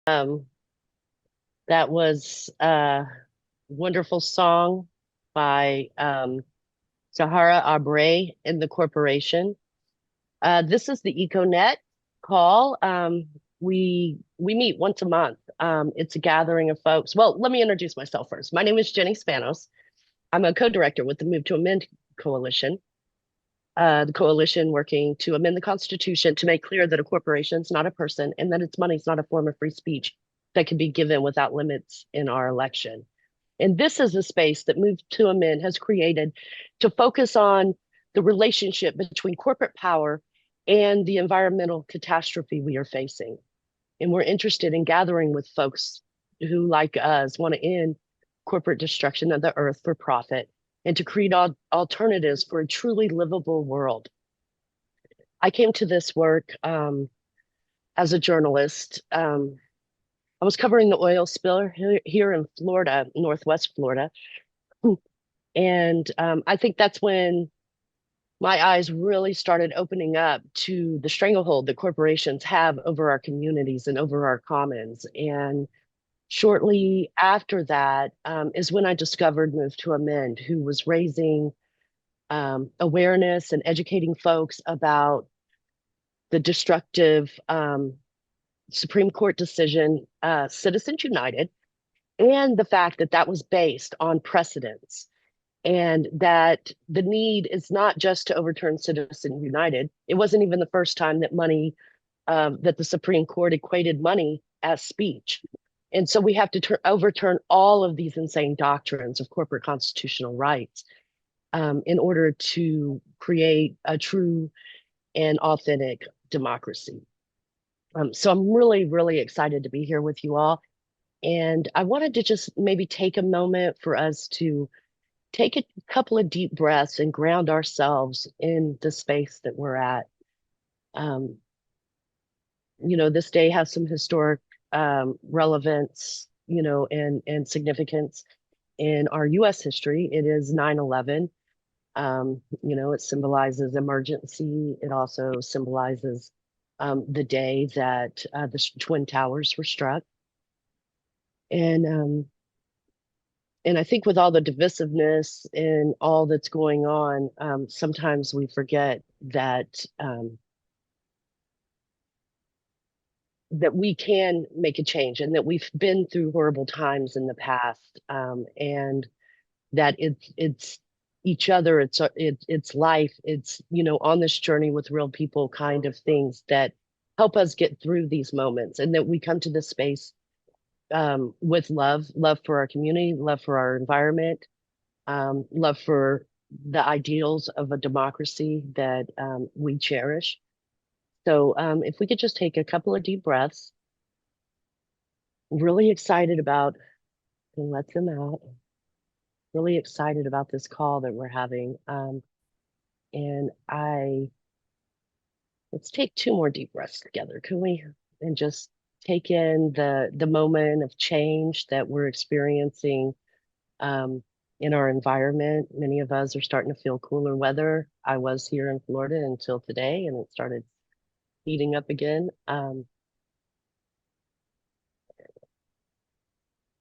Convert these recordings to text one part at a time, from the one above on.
Um, that was a wonderful song by Sahara Abre and the Corporation. This is the EcoNet call. We meet once a month. It's a gathering of folks. Well, let me introduce myself first. My name is Jenny Spanos. I'm a co-director with the Move to Amend Coalition. The coalition working to amend the Constitution to make clear that a corporation is not a person and that its money is not a form of free speech that can be given without limits in our election. And this is a space that Move to Amend has created to focus on the relationship between corporate power and the environmental catastrophe we are facing. And we're interested in gathering with folks who, like us, want to end corporate destruction of the earth for profit and to create alternatives for a truly livable world. I came to this work as a journalist. I was covering the oil spill here in Florida, Northwest Florida. And I think that's when my eyes really started opening up to the stranglehold that corporations have over our communities and over our commons. And shortly after that is when I discovered Move to Amend, who was raising awareness and educating folks about the destructive Supreme Court decision, Citizens United, and the fact that that was based on precedents and that the need is not just to overturn Citizens United. It wasn't even the first time that that the Supreme Court equated money as speech. And so we have to overturn all of these insane doctrines of corporate constitutional rights in order to create a true and authentic democracy. So I'm really, really excited to be here with you all. And I wanted to just maybe take a moment for us to take a couple of deep breaths and ground ourselves in the space that we're at. Um, this day has some historic relevance, and significance in our US history. It is 9/11. It symbolizes emergency. It also symbolizes the day that the Twin Towers were struck. And and I think with all the divisiveness and all that's going on, sometimes we forget that we can make a change and that we've been through horrible times in the past, and that it's each other, it's life, it's on this journey with real people kind of things that help us get through these moments, and that we come to this space with love for our community, love for our environment, love for the ideals of a democracy that we cherish. So if we could just take a couple of deep breaths, really excited about, and let them out, really excited about this call that we're having. And let's take two more deep breaths together, can we? And just take in the moment of change that we're experiencing um, in our environment. Many of us are starting to feel cooler weather. I was here in Florida until today, and it started heating up again. And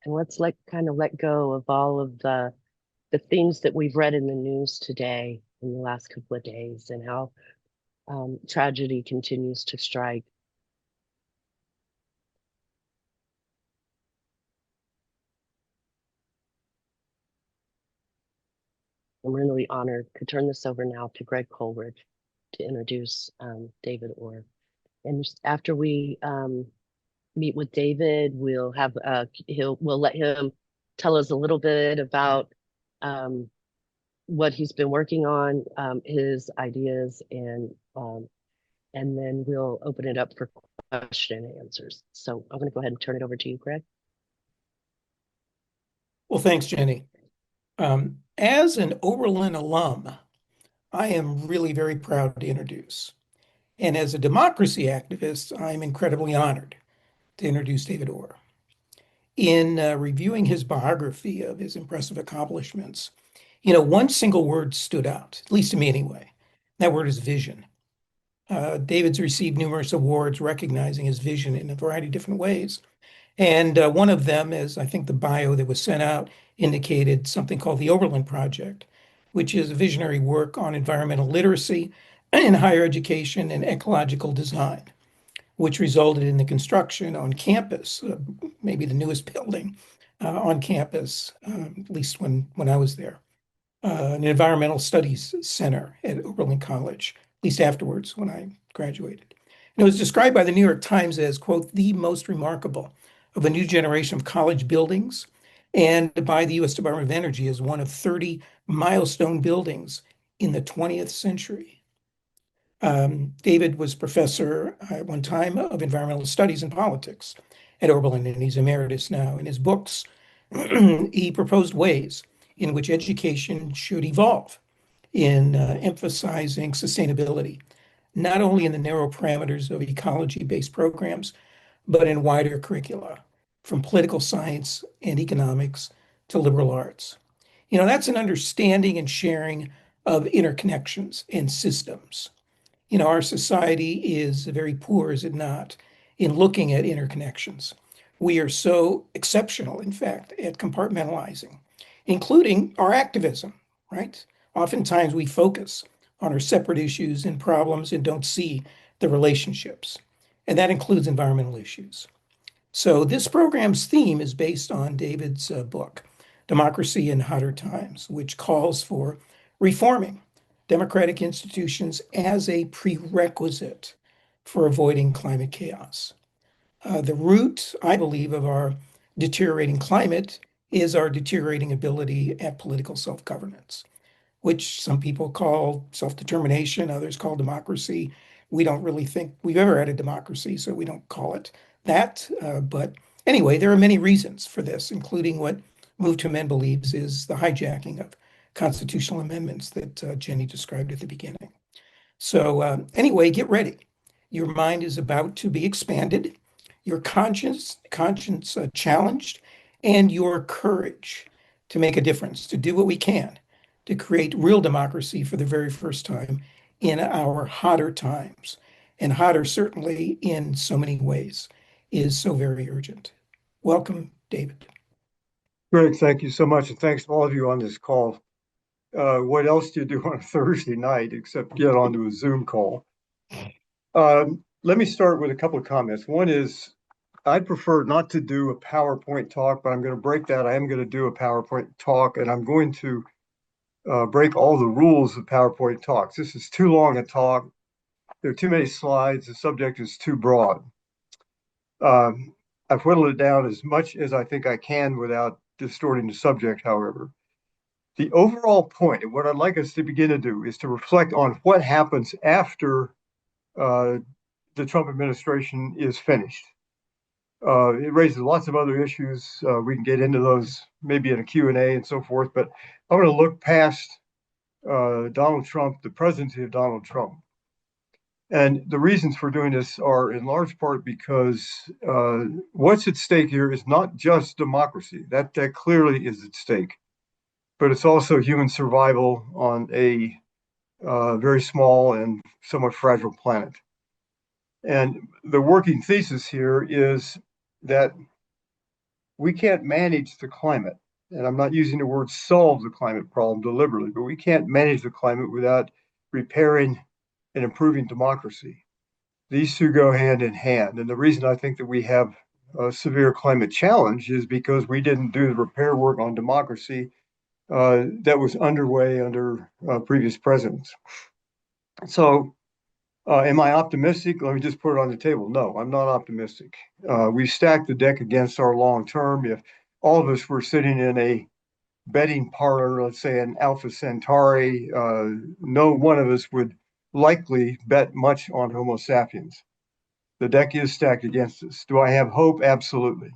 let's let go of all of the things that we've read in the news today in the last couple of days, and how tragedy continues to strike. I'm really honored to turn this over now to Greg Coleridge to introduce David Orr. And after we meet with David, we'll let him tell us a little bit about um, what he's been working on, his ideas, and then we'll open it up for question and answers. So I'm going to go ahead and turn it over to you, Greg. Well, thanks, Jenny. As an Oberlin alum, I am really very proud to introduce. And as a democracy activist, I'm incredibly honored to introduce David Orr. In reviewing his biography of his impressive accomplishments, one single word stood out, at least to me anyway. That word is vision. David's received numerous awards recognizing his vision in a variety of different ways. And one of them is, I think the bio that was sent out indicated something called the Oberlin Project, which is a visionary work on environmental literacy in higher education and ecological design, which resulted in the construction on campus, maybe the newest building on campus, at least when I was there, an environmental studies center at Oberlin College, at least afterwards when I graduated. And it was described by the New York Times as, quote, the most remarkable of a new generation of college buildings, and by the US Department of Energy as one of 30 milestone buildings in the 20th century. David was professor at one time of environmental studies and politics at Oberlin, and he's emeritus now. In his books, he proposed ways in which education should evolve in emphasizing sustainability, not only in the narrow parameters of ecology-based programs, but in wider curricula, from political science and economics to liberal arts. That's an understanding and sharing of interconnections and systems. Our society is very poor, is it not, in looking at interconnections. We are so exceptional, in fact, at compartmentalizing, including our activism, right? Oftentimes we focus on our separate issues and problems and don't see the relationships. And that includes environmental issues. So this program's theme is based on David's book, Democracy in Hotter Times, which calls for reforming democratic institutions as a prerequisite for avoiding climate chaos. The root, I believe, of our deteriorating climate is our deteriorating ability at political self-governance, which some people call self-determination, others call democracy. We don't really think we've ever had a democracy, so we don't call it that. But anyway, there are many reasons for this, including what Move to Amend believes is the hijacking of constitutional amendments that Jenny described at the beginning. So anyway, get ready. Your mind is about to be expanded, your conscience challenged, and your courage to make a difference, to do what we can to create real democracy for the very first time in our hotter times. And hotter, certainly in so many ways, is so very urgent. Welcome, David. Greg, thank you so much, and thanks to all of you on this call. What else do you do on a Thursday night except get onto a Zoom call? Let me start with a couple of comments. One is I'd prefer not to do a PowerPoint talk, but I'm going to break that. I am going to do a PowerPoint talk, and I'm going to break all the rules of PowerPoint talks. This is too long a talk. There are too many slides. The subject is too broad. I've whittled it down as much as I think I can without distorting the subject, however. The overall point, and what I'd like us to begin to do, is to reflect on what happens after the Trump administration is finished. It raises lots of other issues. We can get into those maybe in a Q&A and so forth, but I'm going to look past Donald Trump, the presidency of Donald Trump. And the reasons for doing this are in large part because what's at stake here is not just democracy. That clearly is at stake, but it's also human survival on a very small and somewhat fragile planet. And the working thesis here is that we can't manage the climate. And I'm not using the word solve the climate problem deliberately, but we can't manage the climate without repairing and improving democracy. These two go hand in hand. And the reason I think that we have a severe climate challenge is because we didn't do the repair work on democracy that was underway under previous presidents. So, am I optimistic? Let me just put it on the table. No, I'm not optimistic. We stacked the deck against our long term. If all of us were sitting in a betting parlor, let's say an Alpha Centauri, no one of us would likely bet much on Homo sapiens. The deck is stacked against us. Do I have hope? Absolutely.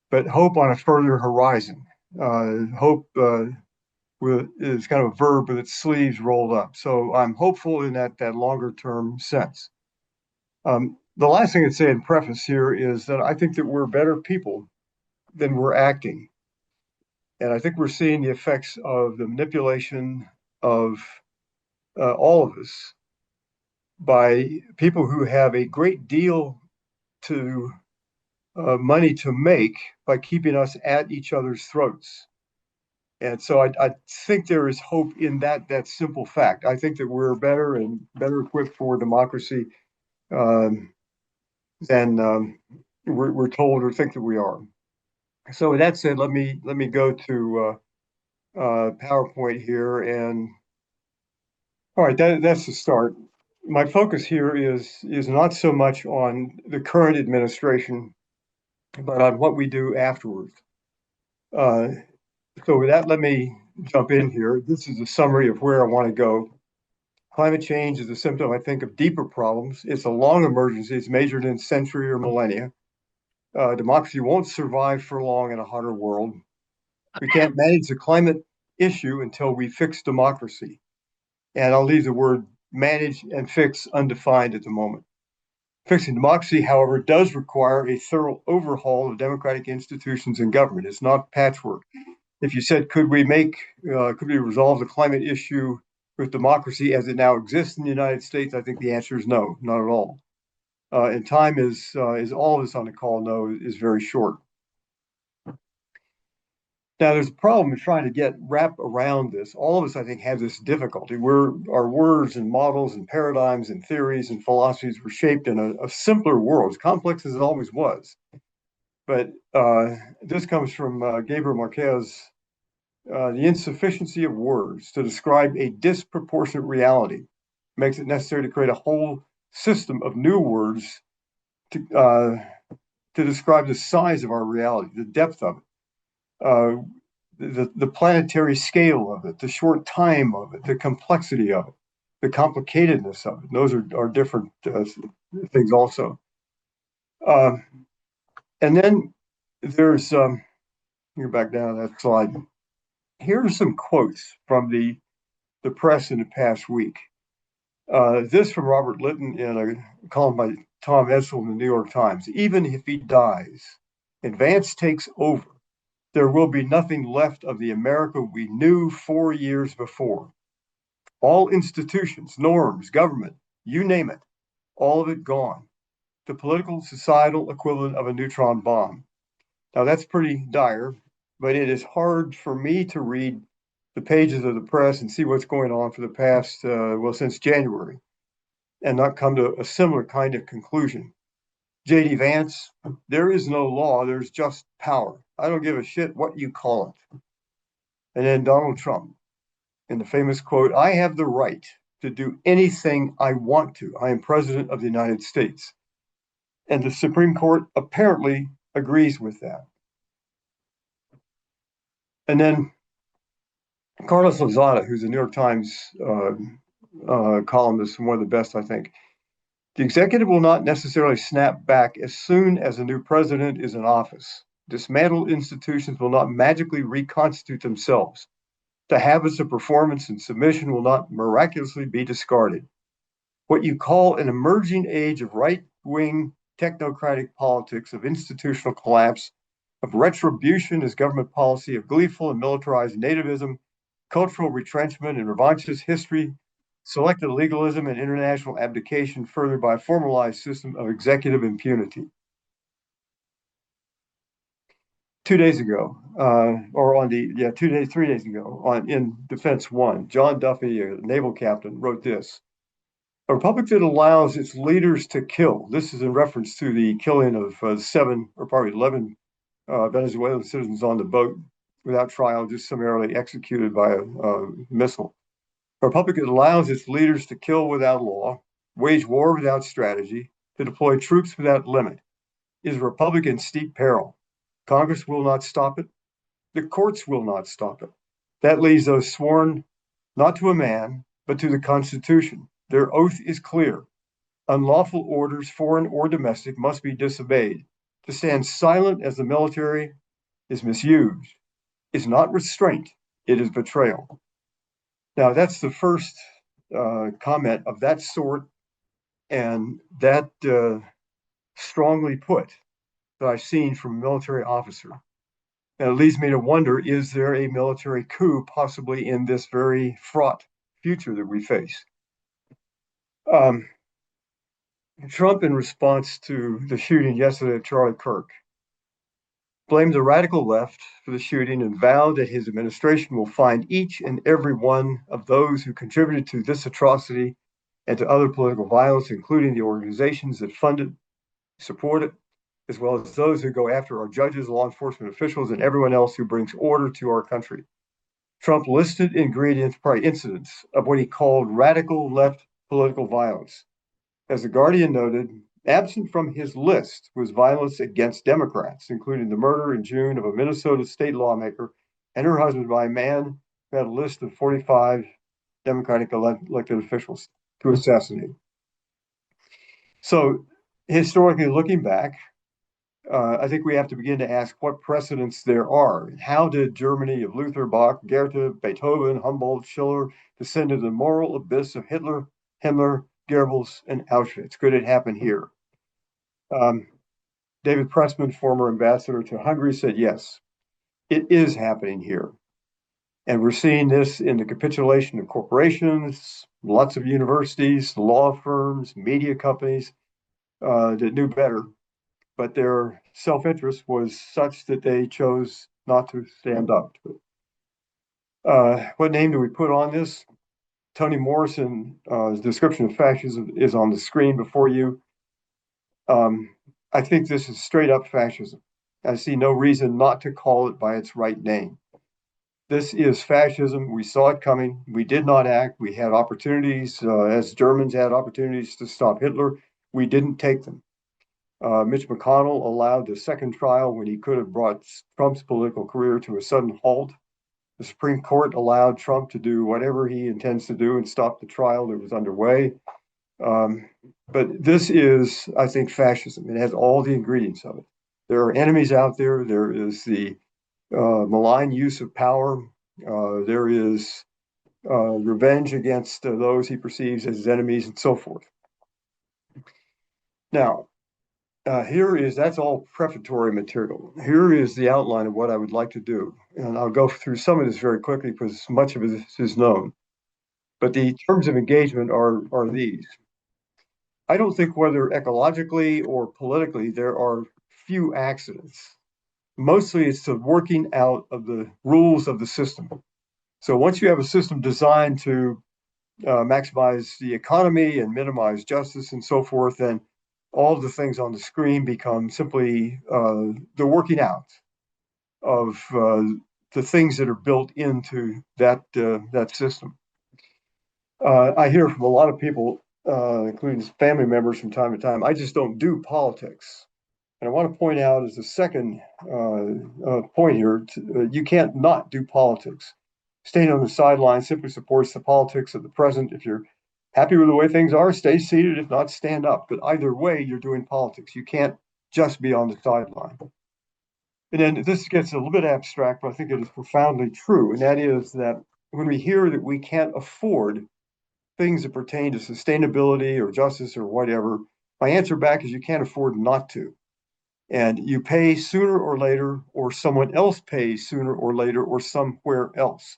But hope on a further horizon. Hope is kind of a verb with its sleeves rolled up. So I'm hopeful in that longer term sense. The last thing I'd say in preface here is that I think that we're better people than we're acting. And I think we're seeing the effects of the manipulation of all of us by people who have a great deal to money to make by keeping us at each other's throats. And so I think there is hope in that simple fact. I think that we're better and better equipped for democracy um, than we're told or think that we are. So with that said, let me go to PowerPoint here, and all right, that's the start. My focus here is not so much on the current administration, but on what we do afterwards. Uh, so with that, let me jump in here. This is a summary of where I want to go. Climate change is a symptom, I think, of deeper problems. It's a long emergency. It's measured in century or millennia. Democracy won't survive for long in a hotter world. We can't manage the climate issue until we fix democracy. And I'll leave the word manage and fix undefined at the moment. Fixing democracy, however, does require a thorough overhaul of democratic institutions and government. It's not patchwork. If you said, could we resolve the climate issue with democracy as it now exists in the United States? I think the answer is no, not at all. And time is all of us on the call know, is very short. Now, there's a problem in trying to wrap around this. All of us, I think, have this difficulty. Our words and models and paradigms and theories and philosophies were shaped in a simpler world, as complex as it always was. But this comes from Gabriel Marquez. The insufficiency of words to describe a disproportionate reality makes it necessary to create a whole system of new words to describe the size of our reality, the depth of it, the planetary scale of it, the short time of it, the complexity of it, the complicatedness of it. Those are different things also. And then there's, you're back down that slide. Here are some quotes from the press in the past week. This from Robert Litton in a column by Tom Edsel in the New York Times. Even if he dies, advance takes over. There will be nothing left of the America we knew 4 years before. All institutions, norms, government, you name it, all of it gone. The political, societal equivalent of a neutron bomb. Now that's pretty dire, but it is hard for me to read the pages of the press and see what's going on for the past, since January, and not come to a similar kind of conclusion. J.D. Vance, there is no law, there's just power. I don't give a shit what you call it. And then Donald Trump, in the famous quote, I have the right to do anything I want to. I am president of the United States. And the Supreme Court apparently agrees with that. And then Carlos Lozada, who's a New York Times columnist and one of the best, I think. The executive will not necessarily snap back as soon as a new president is in office. Dismantled institutions will not magically reconstitute themselves. The habits of performance and submission will not miraculously be discarded. What you call an emerging age of right-wing technocratic politics, of institutional collapse, of retribution as government policy, of gleeful and militarized nativism, cultural retrenchment and revanchist history, selective legalism and international abdication, furthered by a formalized system of executive impunity. 2 days ago, or on the, yeah, 3 days ago, in Defense One, John Duffy, a naval captain, wrote this. A republic that allows its leaders to kill. This is in reference to the killing of 7 or probably 11 Venezuelan citizens on the boat without trial, just summarily executed by a missile. A republic that allows its leaders to kill without law, wage war without strategy, to deploy troops without limit, is a republic in steep peril. Congress will not stop it. The courts will not stop it. That leaves those sworn not to a man, but to the Constitution. Their oath is clear. Unlawful orders, foreign or domestic, must be disobeyed. To stand silent as the military is misused is not restraint, it is betrayal. Now, that's the first comment of that sort, and that strongly put that I've seen from a military officer. And it leads me to wonder, is there a military coup possibly in this very fraught future that we face? Trump, in response to the shooting yesterday of Charlie Kirk, blamed the radical left for the shooting and vowed that his administration will find each and every one of those who contributed to this atrocity and to other political violence, including the organizations that fund it, support it, as well as those who go after our judges, law enforcement officials, and everyone else who brings order to our country. Trump listed incidents of what he called radical left political violence. As The Guardian noted, absent from his list was violence against Democrats, including the murder in June of a Minnesota state lawmaker and her husband by a man who had a list of 45 Democratic elected officials to assassinate. So, historically looking back, I think we have to begin to ask what precedents there are. How did Germany of Luther, Bach, Goethe, Beethoven, Humboldt, Schiller descend into the moral abyss of Hitler, Himmler, Goebbels, and Auschwitz? Could it happen here? Um, David Pressman, former ambassador to Hungary, said yes, it is happening here. And we're seeing this in the capitulation of corporations, lots of universities, law firms, media companies that knew better, but their self-interest was such that they chose not to stand up to it. What name do we put on this? Toni Morrison's description of fascism is on the screen before you. I think this is straight up fascism. I see no reason not to call it by its right name. This is fascism. We saw it coming. We did not act. We had opportunities, as Germans had opportunities to stop Hitler. We didn't take them. Mitch McConnell allowed the second trial when he could have brought Trump's political career to a sudden halt. The Supreme Court allowed Trump to do whatever he intends to do and stop the trial that was underway. But this is, I think, fascism. It has all the ingredients of it. There are enemies out there. There is the malign use of power. There is revenge against those he perceives as his enemies and so forth. Now, that's all prefatory material. Here is the outline of what I would like to do. And I'll go through some of this very quickly because much of it is known. But the terms of engagement are these. I don't think whether ecologically or politically, there are few accidents. Mostly it's the working out of the rules of the system. So once you have a system designed to maximize the economy and minimize justice and so forth, then all of the things on the screen become simply the working out of the things that are built into that system. I hear from a lot of people, including family members from time to time, I just don't do politics. And I want to point out as a second point here, you can't not do politics. Staying on the sidelines simply supports the politics of the present. If you're happy with the way things are, stay seated. If not, stand up. But either way, you're doing politics. You can't just be on the sideline. And then this gets a little bit abstract, but I think it is profoundly true. And that is that when we hear that we can't afford things that pertain to sustainability or justice or whatever, my answer back is you can't afford not to. And you pay sooner or later, or someone else pays sooner or later, or somewhere else.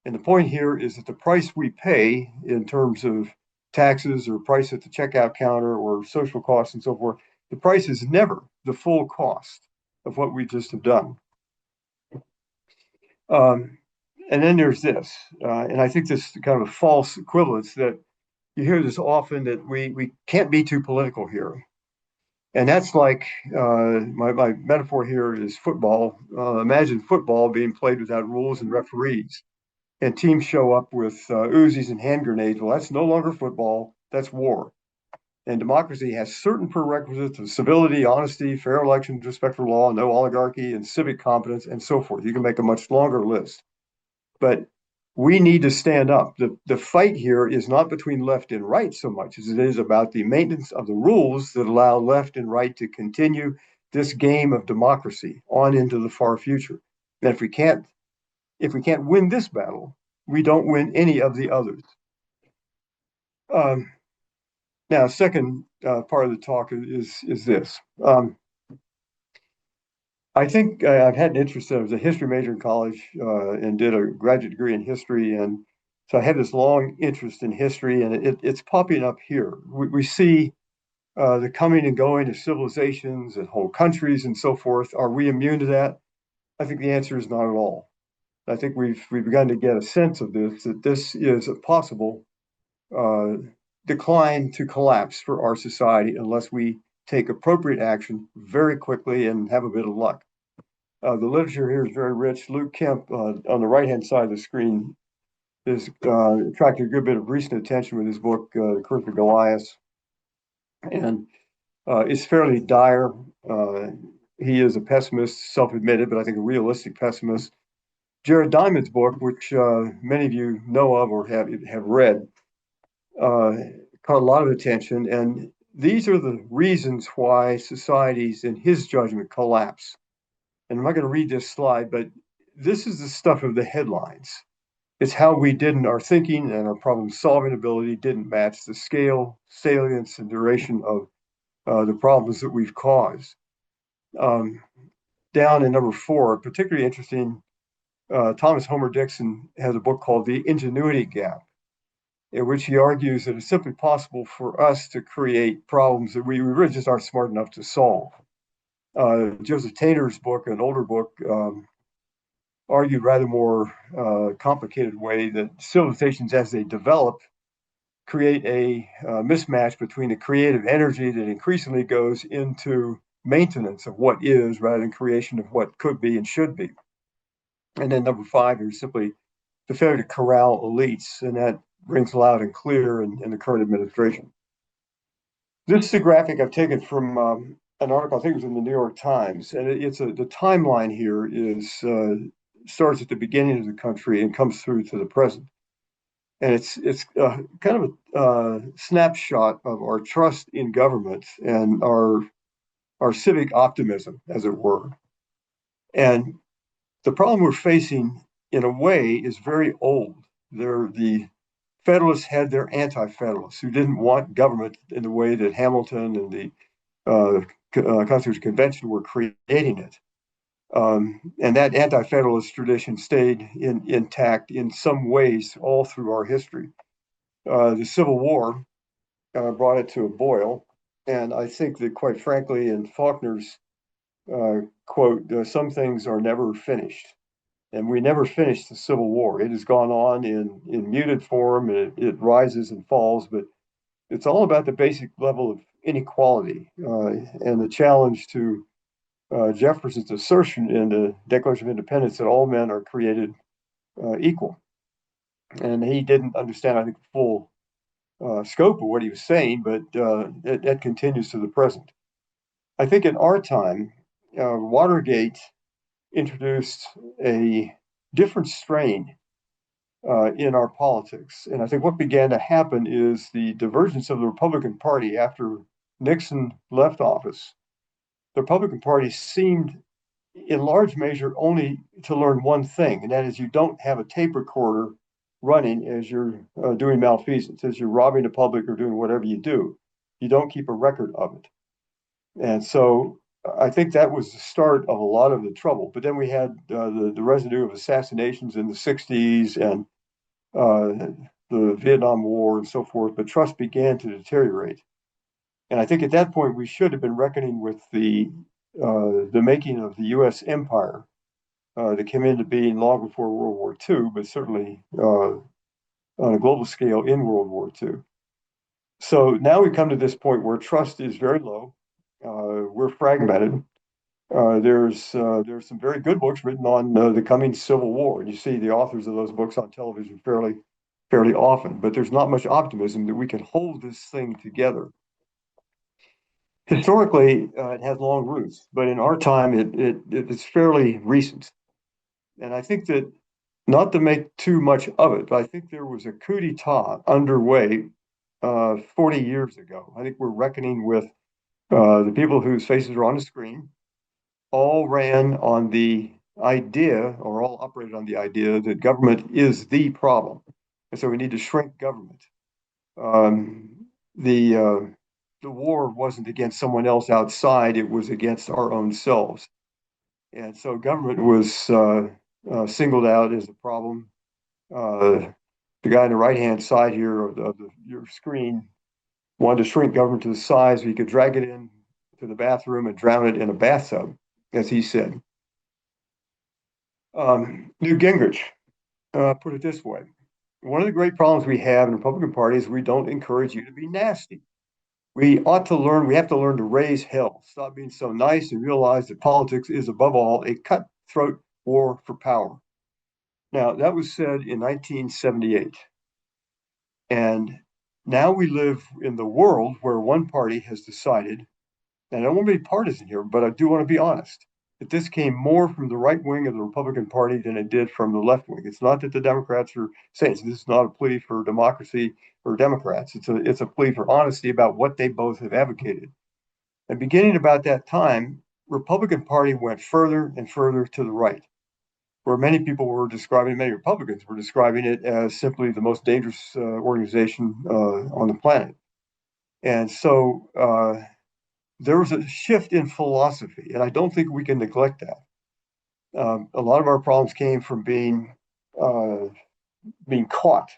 And the point here is that the price we pay in terms of taxes or price at the checkout counter or social costs and so forth, the price is never the full cost of what we just have done. And then there's this, and I think this kind of a false equivalence that you hear this often that we can't be too political here. And that's like my metaphor here is football. Imagine football being played without rules and referees, and teams show up with Uzis and hand grenades. Well, that's no longer football. That's war. And democracy has certain prerequisites of civility, honesty, fair elections, respect for law, no oligarchy, and civic competence, and so forth. You can make a much longer list. But we need to stand up. The fight here is not between left and right so much as it is about the maintenance of the rules that allow left and right to continue this game of democracy on into the far future. And if we can't win this battle, we don't win any of the others. Now, second part of the talk is this. I think I've had an interest. I was a history major in college and did a graduate degree in history. And so I have this long interest in history, and it's popping up here. We see the coming and going of civilizations and whole countries and so forth. Are we immune to that? I think the answer is not at all. I think we've begun to get a sense of this, that this is a possible uh, decline to collapse for our society unless we take appropriate action very quickly and have a bit of luck. The literature here is very rich. Luke Kemp, on the right-hand side of the screen, is attracted a good bit of recent attention with his book, The Curse of Goliath, and it's fairly dire. Uh, he is a pessimist, self-admitted, but I think a realistic pessimist. Jared Diamond's book, which many of you know of or have read, uh, caught a lot of attention, and these are the reasons why societies, in his judgment, collapse. And I'm not going to read this slide, but this is the stuff of the headlines. It's how we didn't, our thinking and our problem solving ability didn't match the scale, salience, and duration of the problems that we've caused. Um, Down in number 4, particularly interesting, Thomas Homer Dixon has a book called The Ingenuity Gap, in which he argues that it's simply possible for us to create problems that we really just aren't smart enough to solve. Joseph Taylor's book, an older book, argued rather more complicated way that civilizations as they develop create a mismatch between the creative energy that increasingly goes into maintenance of what is rather than creation of what could be and should be. And then number 5 is simply the failure to corral elites, and that rings loud and clear in the current administration. This is a graphic I've taken from an article, I think it was in the New York Times, and the timeline here is starts at the beginning of the country and comes through to the present. And it's kind of a snapshot of our trust in government and our civic optimism, as it were. And the problem we're facing, in a way, is very old. The Federalists had their anti-Federalists who didn't want government in the way that Hamilton and the Constitutional Convention were creating it. And that anti-Federalist tradition stayed intact in some ways all through our history. The Civil War brought it to a boil. And I think that, quite frankly, in Faulkner's quote, some things are never finished. And we never finished the Civil War. It has gone on in muted form, and it rises and falls, but it's all about the basic level of inequality and the challenge to Jefferson's assertion in the Declaration of Independence that all men are created equal. And he didn't understand, I think, the full scope of what he was saying, but it continues to the present. I think in our time, Watergate introduced a different strain in our politics. And I think what began to happen is the divergence of the Republican Party after Nixon left office. The Republican Party seemed, in large measure, only to learn one thing, and that is you don't have a tape recorder running as you're doing malfeasance, as you're robbing the public or doing whatever you do. You don't keep a record of it. And so I think that was the start of a lot of the trouble. But then we had the residue of assassinations in the 60s and the Vietnam War and so forth, but trust began to deteriorate. And I think at that point we should have been reckoning with the making of the U.S. empire that came into being long before World War II, but certainly on a global scale in World War II. So now we come to this point where trust is very low. We're fragmented. There's some very good books written on the coming Civil War, and you see the authors of those books on television fairly often. But there's not much optimism that we can hold this thing together. Historically, it has long roots, but in our time, it's fairly recent. And I think that, not to make too much of it, but I think there was a coup d'etat underway 40 years ago. I think we're reckoning with the people whose faces are on the screen. All ran on the idea, or all operated on the idea, that government is the problem, and so we need to shrink government. Um, the war wasn't against someone else outside; it was against our own selves, and so government was singled out as a problem. The guy on the right-hand side here of your screen wanted to shrink government to the size so he could drag it in to the bathroom and drown it in a bathtub, as he said. Newt Gingrich put it this way. One of the great problems we have in the Republican Party is we don't encourage you to be nasty. We have to learn to raise hell, stop being so nice, and realize that politics is, above all, a cutthroat war for power. Now, that was said in 1978. And now we live in the world where one party has decided, and I don't want to be partisan here, but I do want to be honest, that this came more from the right wing of the Republican Party than it did from the left wing. It's not that the Democrats are saying this is not a plea for democracy for Democrats. It's a plea for honesty about what they both have advocated. And beginning about that time, Republican Party went further and further to the right, where many people were describing, many Republicans were describing it as simply the most dangerous organization on the planet. And so there was a shift in philosophy, and I don't think we can neglect that. A lot of our problems came from being caught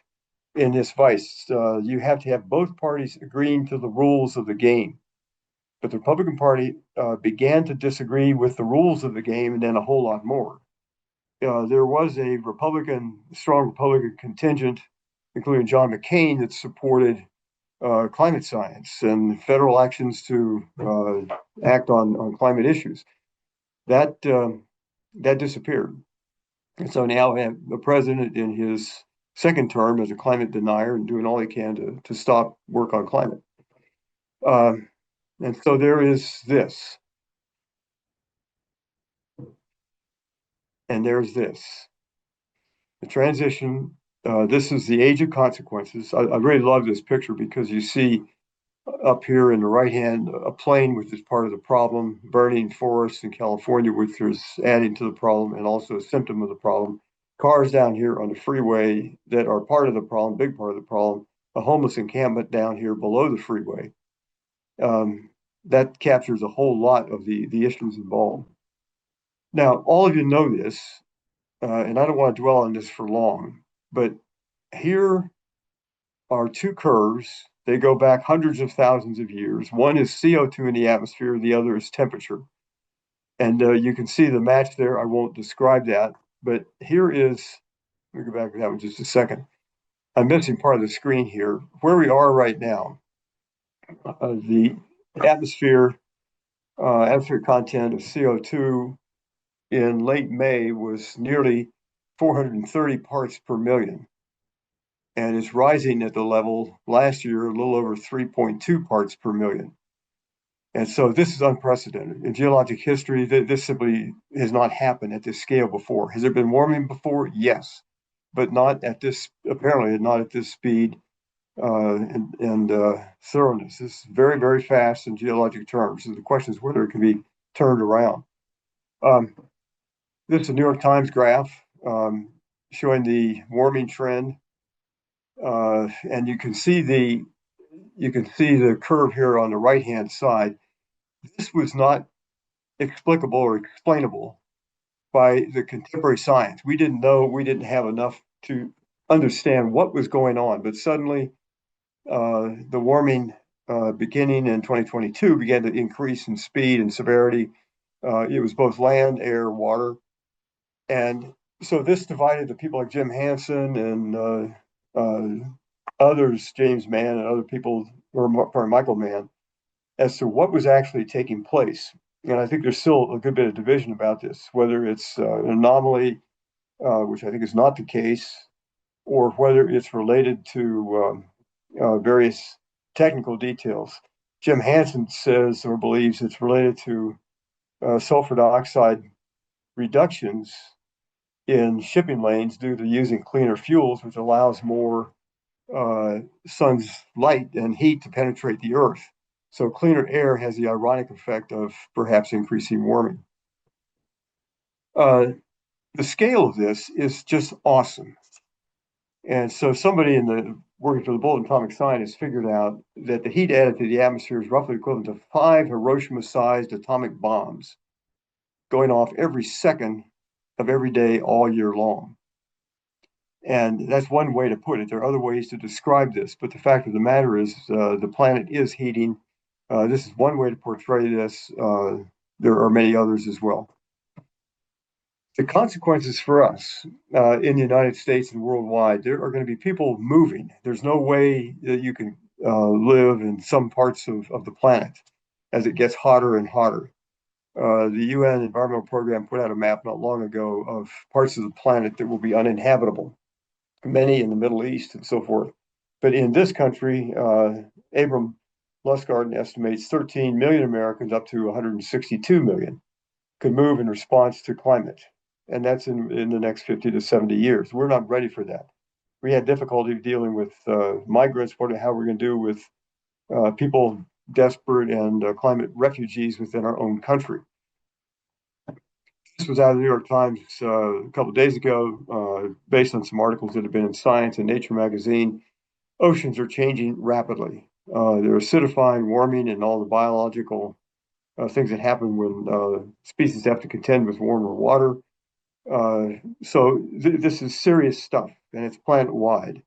in this vice. You have to have both parties agreeing to the rules of the game. But the Republican Party began to disagree with the rules of the game, and then a whole lot more. There was a strong Republican contingent, including John McCain, that supported climate science and federal actions to act on climate issues. That disappeared. And so now we have the president in his second term as a climate denier and doing all he can to stop work on climate. And so there is this. And there's this. The transition, this is the age of consequences. I really love this picture because you see up here in the right hand a plane, which is part of the problem, burning forests in California, which is adding to the problem and also a symptom of the problem. Cars down here on the freeway that are part of the problem, big part of the problem, a homeless encampment down here below the freeway. That captures a whole lot of the issues involved. Now, all of you know this, and I don't want to dwell on this for long, but here are two curves. They go back hundreds of thousands of years. One is CO2 in the atmosphere, the other is temperature. And you can see the match there. I won't describe that, but here is, let me go back to that one just a second. I'm missing part of the screen here. Where we are right now, the atmospheric content of CO2 in late May was nearly 430 parts per million. And it's rising at the level last year, a little over 3.2 parts per million. And so this is unprecedented. In geologic history, this simply has not happened at this scale before. Has there been warming before? Yes, but not at this, apparently not at this speed and thoroughness. This is very, very fast in geologic terms. So the question is whether it can be turned around. This is a New York Times graph showing the warming trend. And you can see the curve here on the right-hand side. This was not explicable or explainable by the contemporary science. We didn't have enough to understand what was going on, but suddenly the warming beginning in 2022 began to increase in speed and severity. It was both land, air, water. And so this divided the people like Jim Hansen and others, James Mann and other people, or Michael Mann, as to what was actually taking place. And I think there's still a good bit of division about this, whether it's an anomaly, which I think is not the case, or whether it's related to various technical details. Jim Hansen says or believes it's related to sulfur dioxide reductions in shipping lanes due to using cleaner fuels, which allows more sun's light and heat to penetrate the earth. So cleaner air has the ironic effect of perhaps increasing warming. The scale of this is just awesome. And so somebody working for the Bulletin of Atomic Science figured out that the heat added to the atmosphere is roughly equivalent to 5 Hiroshima-sized atomic bombs going off every second of every day all year long. And that's one way to put it. There are other ways to describe this, but the fact of the matter is the planet is heating. This is one way to portray this. There are many others as well. The consequences for us in the United States and worldwide, there are going to be people moving. There's no way that you can live in some parts of the planet as it gets hotter and hotter. The UN Environmental Program put out a map not long ago of parts of the planet that will be uninhabitable, many in the Middle East and so forth. But in this country, Abram Lustgarten estimates 13 million Americans, up to 162 million, could move in response to climate. And that's in the next 50 to 70 years. We're not ready for that. We had difficulty dealing with migrants, how we're going to do with people desperate and climate refugees within our own country. This was out of the New York Times a couple of days ago, based on some articles that have been in Science and Nature magazine. Oceans are changing rapidly. They're acidifying, warming, and all the biological things that happen when species have to contend with warmer water. So this is serious stuff, and it's planet-wide.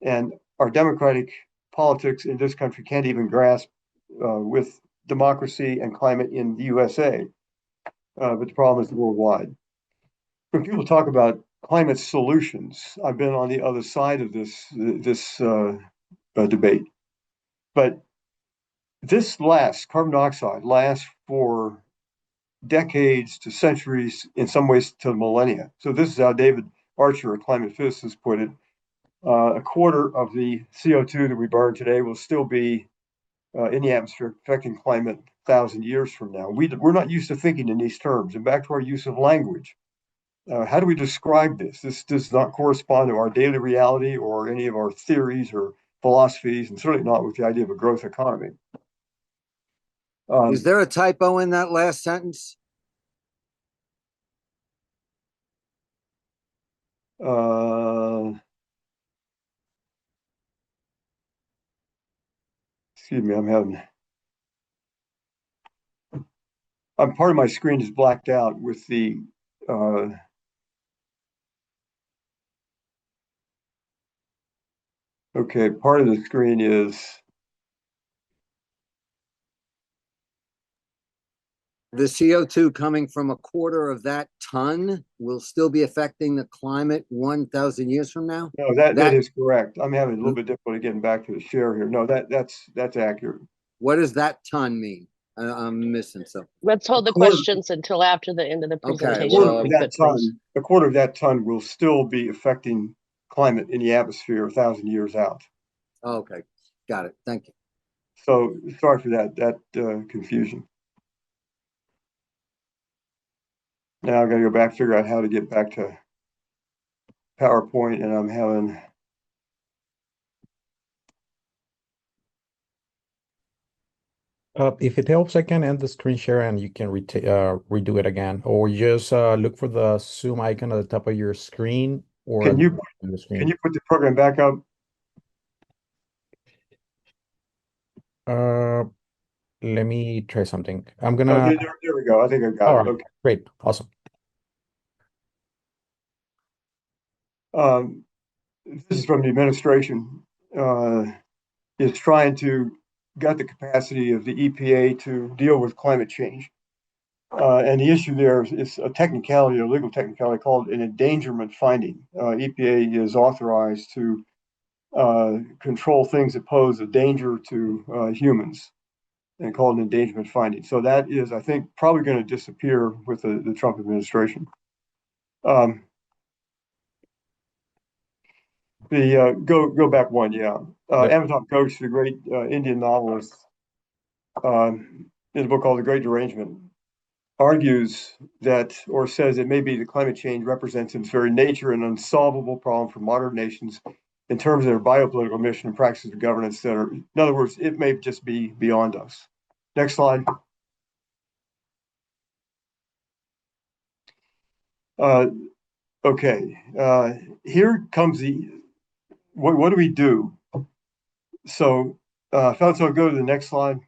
And our democratic politics in this country can't even grasp with democracy and climate in the USA. But the problem is worldwide. When people talk about climate solutions, I've been on the other side of this debate. But carbon dioxide lasts for decades to centuries, in some ways to millennia. So this is how David Archer, a climate physicist, put it. A quarter of the CO2 that we burn today will still be in the atmosphere affecting climate 1,000 years from now. We're not used to thinking in these terms. And back to our use of language. How do we describe this? This does not correspond to our daily reality or any of our theories or philosophies, and certainly not with the idea of a growth economy. Is there a typo in that last sentence? Excuse me, part of my screen is blacked out with the okay, part of the screen is The CO2 coming from a quarter of that ton will still be affecting the climate 1,000 years from now? no, that is correct. I'm having a little bit difficulty getting back to the share here. No, that's accurate. What does that ton mean? I'm missing something. Let's hold the questions until after the end of the presentation. A quarter of that ton will still be affecting climate in the atmosphere 1,000 years out. Okay, got it. Thank you. So sorry for that confusion. Now I've got to go back, figure out how to get back to PowerPoint, and I'm having. If it helps, I can end the screen share and you can redo it again, or just look for the Zoom icon at the top of your screen, or Can you put the program back up? Let me try something. There we go. I think I got it. Okay. Great. Awesome. This is from the administration. Is trying to get the capacity of the EPA to deal with climate change. And the issue there is a technicality, a legal technicality called an endangerment finding. EPA is authorized to control things that pose a danger to humans and called an endangerment finding. So that is, I think, probably going to disappear with the Trump administration. Go back one, yeah. Amitabh Ghosh, the great Indian novelist, in a book called The Great Derangement, argues that, or says it may be that climate change represents in its very nature an unsolvable problem for modern nations in terms of their biopolitical mission and practices of governance that are, in other words, it may just be beyond us. Next slide. Okay, here comes what do we do? So, Felix, I'll go to the next slide.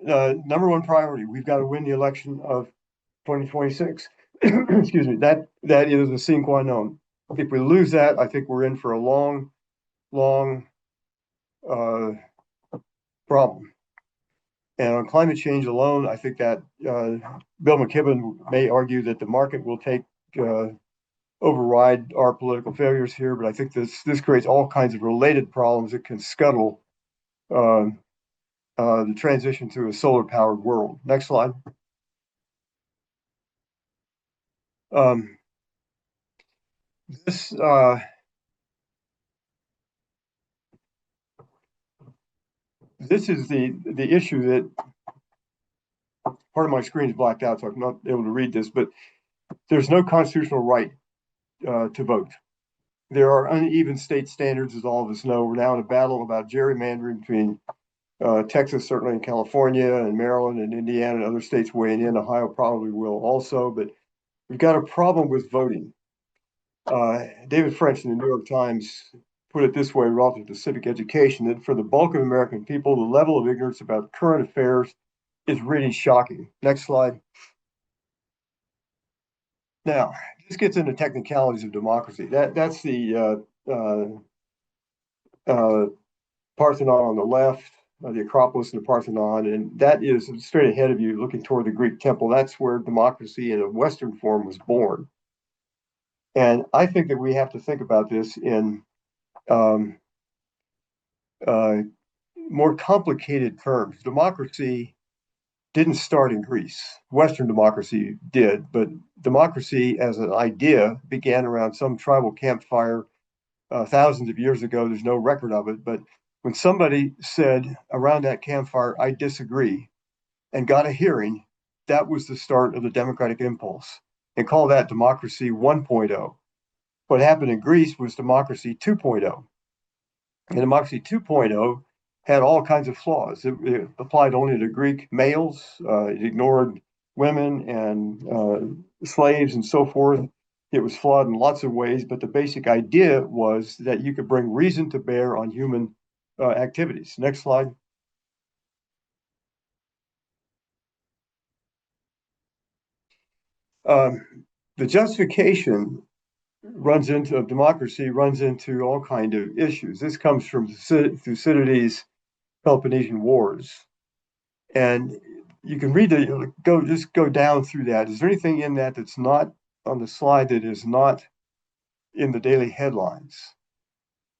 Number one priority, we've got to win the election of 2026. excuse me, that is a sine qua non. If we lose that, I think we're in for a long, long uh, problem. And on climate change alone, I think that Bill McKibben may argue that the market will override our political failures here, but I think this creates all kinds of related problems that can scuttle uh, the transition to a solar powered world. Next slide. Um, this this is the issue that part of my screen is blacked out, so I'm not able to read this, but there's no constitutional right to vote. There are uneven state standards, as all of us know. We're now in a battle about gerrymandering between Texas, certainly in California, and Maryland and Indiana and other states weighing in. Ohio probably will also, but we've got a problem with voting. David French in the New York Times put it this way relative to civic education, that for the bulk of American people, the level of ignorance about current affairs is really shocking. Next slide. Now, this gets into technicalities of democracy. That's the Parthenon on the left, the Acropolis and the Parthenon, and that is straight ahead of you, looking toward the Greek temple. That's where democracy in a Western form was born. And I think that we have to think about this in um, more complicated terms. Democracy didn't start in Greece. Western democracy did, but democracy as an idea began around some tribal campfire thousands of years ago. There's no record of it, but when somebody said around that campfire, I disagree, and got a hearing, that was the start of the democratic impulse. And call that democracy 1.0. What happened in Greece was democracy 2.0. And democracy 2.0 had all kinds of flaws. It applied only to Greek males. It ignored women and slaves and so forth. It was flawed in lots of ways, but the basic idea was that you could bring reason to bear on human activities. Next slide. The justification of democracy runs into all kind of issues. This comes from Thucydides' Peloponnesian Wars, and you can read just go down through that. Is there anything in that that's not on the slide that is not in the daily headlines?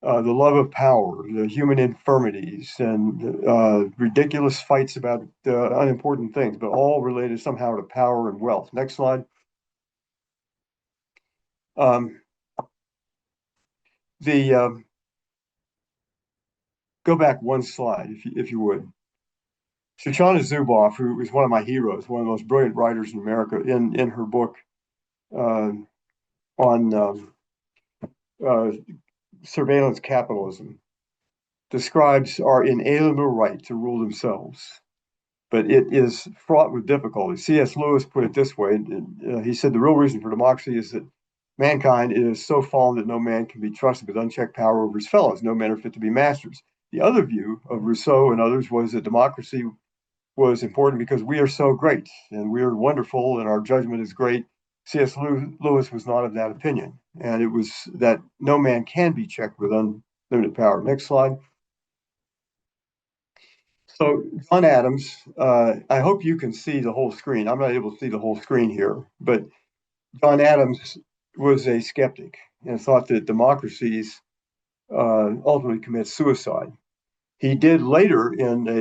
The love of power, the human infirmities, and ridiculous fights about unimportant things, but all related somehow to power and wealth. Next slide. Um, the Go back one slide, if you would. Shoshana Zuboff, who is one of my heroes, one of the most brilliant writers in America, in her book uh, on uh, surveillance capitalism, describes our inalienable right to rule themselves. But it is fraught with difficulty. C.S. Lewis put it this way. He said the real reason for democracy is that mankind is so fallen that no man can be trusted with unchecked power over his fellows. No men are fit to be masters. The other view of Rousseau and others was that democracy was important because we are so great and we are wonderful and our judgment is great. C.S. Lewis was not of that opinion. And it was that no man can be checked with unlimited power. Next slide. So John Adams, I hope you can see the whole screen. I'm not able to see the whole screen here, but John Adams was a skeptic and thought that democracies ultimately commit suicide. He did later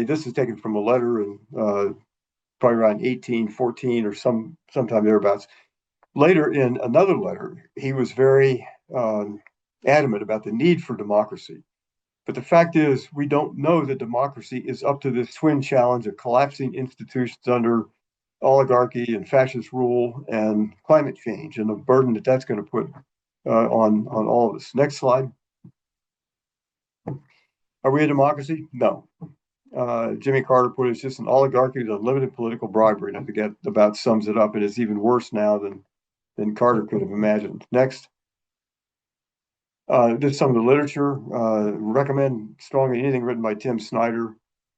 this is taken from a letter in probably around 1814 or sometime thereabouts. Later in another letter, he was very adamant about the need for democracy. But the fact is, we don't know that democracy is up to this twin challenge of collapsing institutions under oligarchy and fascist rule and climate change and the burden that that's going to put on all of us. Next slide. Are we a democracy? No. Jimmy Carter put it, it's just an oligarchy with unlimited political bribery. And I think that about sums it up. And it's even worse now than Carter could have imagined. Next. Just some of the literature. Recommend strongly anything written by Tim Snyder.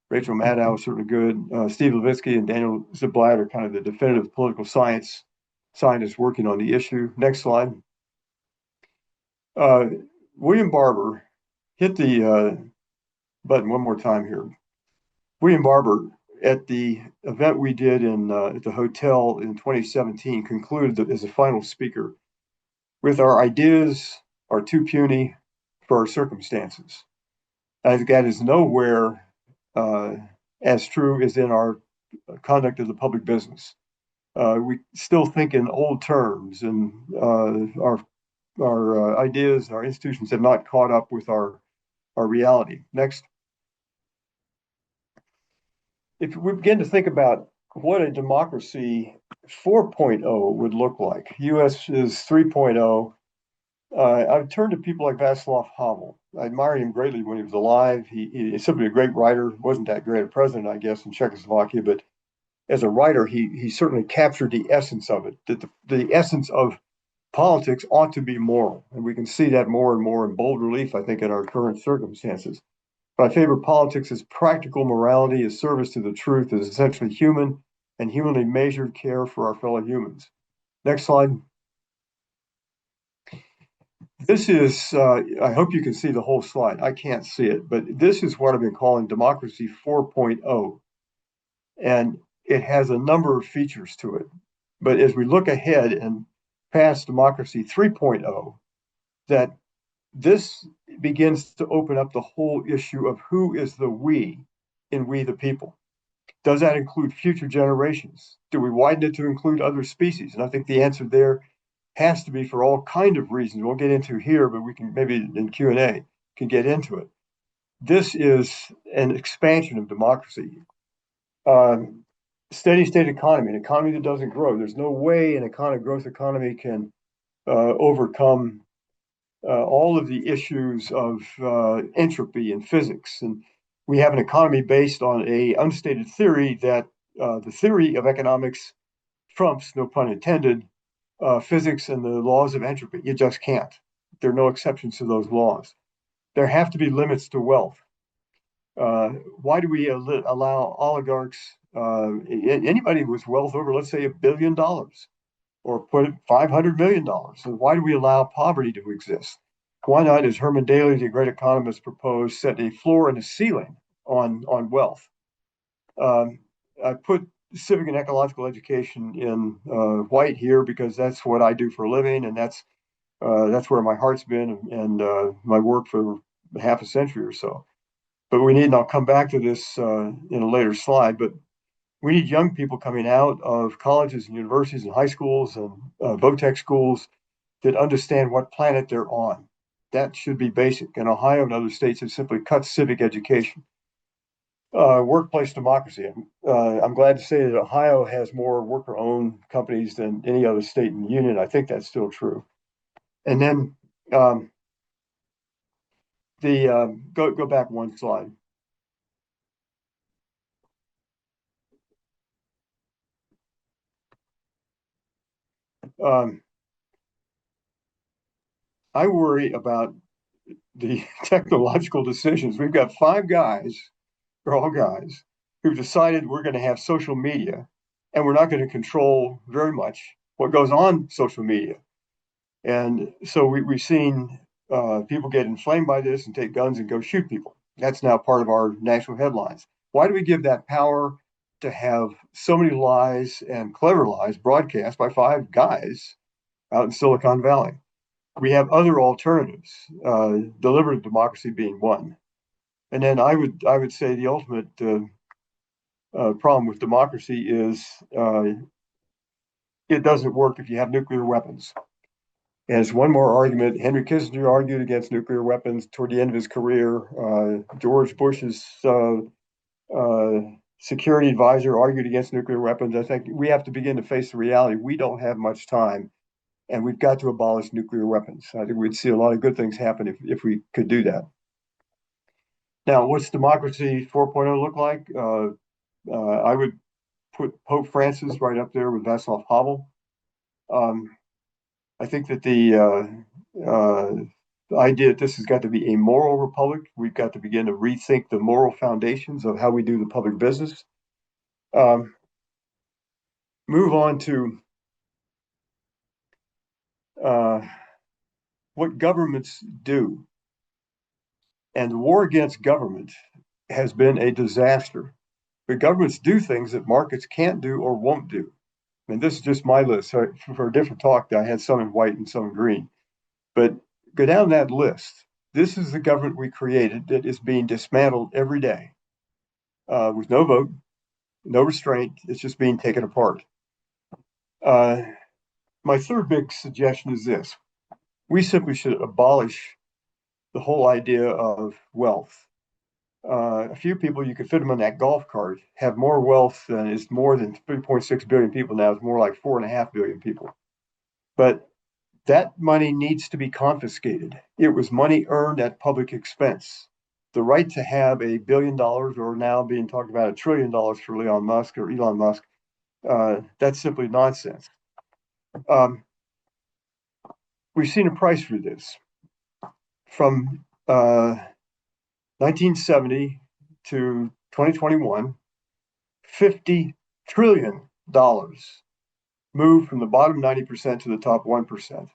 Rachel Maddow is certainly good. Steve Levitsky and Daniel Ziblatt are kind of the definitive political science scientists working on the issue. Next slide. William Barber hit the button one more time here. William Barber, at the event we did at the hotel in 2017, concluded that as a final speaker, with our ideas are too puny for our circumstances. I think that is nowhere as true as in our conduct of the public business. We still think in old terms, and our ideas, our institutions have not caught up with our reality. Next. If we begin to think about what a democracy 4.0 would look like, US is 3.0. I've turned to people like Václav Havel. I admired him greatly when he was alive. He's simply a great writer. Wasn't that great a president, I guess, in Czechoslovakia, but as a writer, he certainly captured the essence of it. That the essence of politics ought to be moral, and we can see that more and more in bold relief, I think, in our current circumstances. But I favor politics as practical morality, as service to the truth, as essentially human and humanly measured care for our fellow humans. Next slide. This is, I hope you can see the whole slide. I can't see it, but this is what I've been calling Democracy 4.0. And it has a number of features to it. But as we look ahead and past Democracy 3.0, that this begins to open up the whole issue of who is the we in we the people. Does that include future generations? Do we widen it to include other species? And I think the answer there has to be for all kind of reasons. We'll get into here, but we can maybe in Q&A can get into it. This is an expansion of democracy. Steady state economy, an economy that doesn't grow. There's no way an growth economy can overcome all of the issues of entropy and physics. And we have an economy based on a unstated theory that the theory of economics trumps, no pun intended, physics and the laws of entropy. You just can't. There are no exceptions to those laws. There have to be limits to wealth. Why do we allow oligarchs, anybody with wealth over, let's say, $1 billion, or put it $500 million? So why do we allow poverty to exist? Why not, as Herman Daly, the great economist, proposed, set a floor and a ceiling on wealth? I put civic and ecological education in white here because that's what I do for a living, and that's where my heart's been and my work for half a century or so. But we need, and I'll come back to this in a later slide, but we need young people coming out of colleges and universities and high schools and vo-tech schools that understand what planet they're on. That should be basic. And Ohio and other states have simply cut civic education. Workplace democracy. I'm glad to say that Ohio has more worker-owned companies than any other state in the union. I think that's still true. And then go back one slide. I worry about the technological decisions. We've got 5 guys, they're all guys, who've decided we're going to have social media, and we're not going to control very much what goes on social media. And so we've seen people get inflamed by this and take guns and go shoot people. That's now part of our national headlines. Why do we give that power to have so many lies and clever lies broadcast by 5 guys out in Silicon Valley? We have other alternatives, deliberative democracy being one. And then I would say the ultimate problem with democracy is it doesn't work if you have nuclear weapons. And it's one more argument. Henry Kissinger argued against nuclear weapons toward the end of his career. George Bush's security advisor argued against nuclear weapons. I think we have to begin to face the reality. We don't have much time, and we've got to abolish nuclear weapons. I think we'd see a lot of good things happen if we could do that. Now, what's democracy 4.0 look like? I would put Pope Francis right up there with Václav Havel. I think that the idea that this has got to be a moral republic, we've got to begin to rethink the moral foundations of how we do the public business. Move on to what governments do. And the war against government has been a disaster. But governments do things that markets can't do or won't do. And this is just my list. So for a different talk, I had some in white and some in green. But go down that list. This is the government we created that is being dismantled every day with no vote, no restraint. It's just being taken apart. Uh, my third big suggestion is this. We simply should abolish the whole idea of wealth. A few people, you could fit them on that golf cart, have more wealth than is more than 3.6 billion people now. It's more like 4.5 billion people. But that money needs to be confiscated. It was money earned at public expense. The right to have $1 billion, or now being talked about $1 trillion for Elon Musk, that's simply nonsense. We've seen a price for this. From 1970 to 2021, $50 trillion moved from the bottom 90% to the top 1%.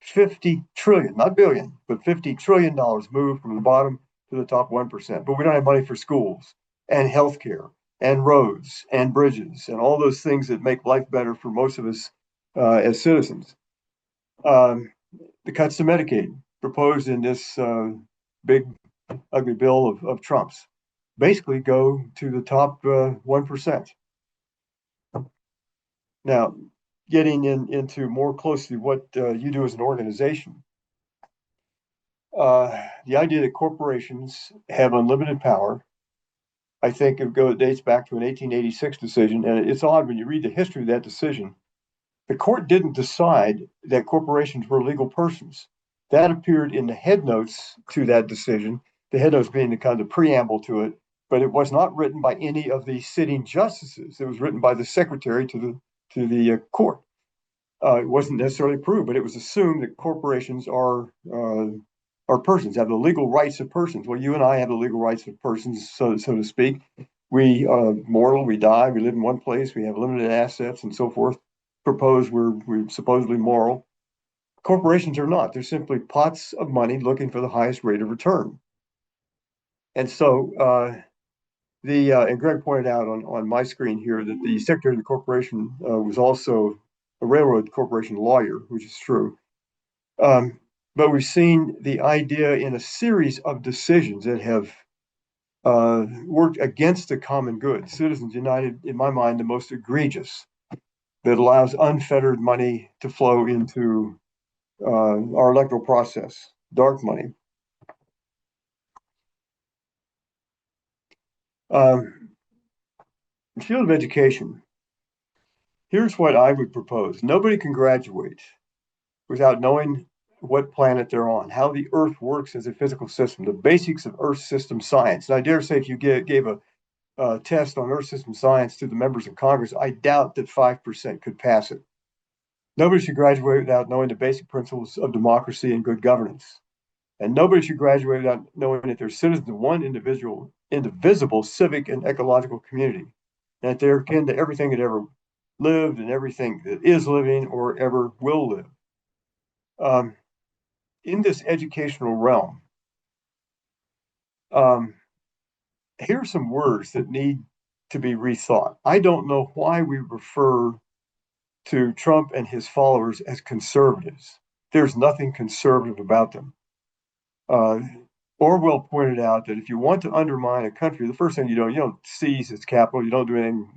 50 trillion, not billion, but $50 trillion moved from the bottom to the top 1%. But we don't have money for schools and healthcare and roads and bridges and all those things that make life better for most of us as citizens. The cuts to Medicaid proposed in this big, ugly bill of Trump's basically go to the top 1%. Now, getting into more closely what you do as an organization, the idea that corporations have unlimited power, I think it dates back to an 1886 decision, and it's odd when you read the history of that decision. The court didn't decide that corporations were legal persons. That appeared in the headnotes to that decision, the headnotes being the kind of preamble to it, but it was not written by any of the sitting justices. It was written by the secretary to the court. It wasn't necessarily proved, but it was assumed that corporations are persons, have the legal rights of persons. Well, you and I have the legal rights of persons, so to speak. We are mortal, we die, we live in one place, we have limited assets and so forth. Propose we're supposedly moral. Corporations are not. They're simply pots of money looking for the highest rate of return. And so and Greg pointed out on my screen here that the secretary of the corporation was also a railroad corporation lawyer, which is true. But we've seen the idea in a series of decisions that have worked against the common good. Citizens United, in my mind, the most egregious, that allows unfettered money to flow into our electoral process, dark money. Field of education. Here's what I would propose. Nobody can graduate without knowing what planet they're on, how the Earth works as a physical system, the basics of Earth system science. And I dare say if you gave a test on Earth system science to the members of Congress, I doubt that 5% could pass it. Nobody should graduate without knowing the basic principles of democracy and good governance. And nobody should graduate without knowing that they're citizens of one indivisible civic and ecological community, and that they're akin to everything that ever lived and everything that is living or ever will live. In this educational realm, here are some words that need to be rethought. I don't know why we refer to Trump and his followers as conservatives. There's nothing conservative about them. Orwell pointed out that if you want to undermine a country, the first thing you don't seize its capital, you don't do anything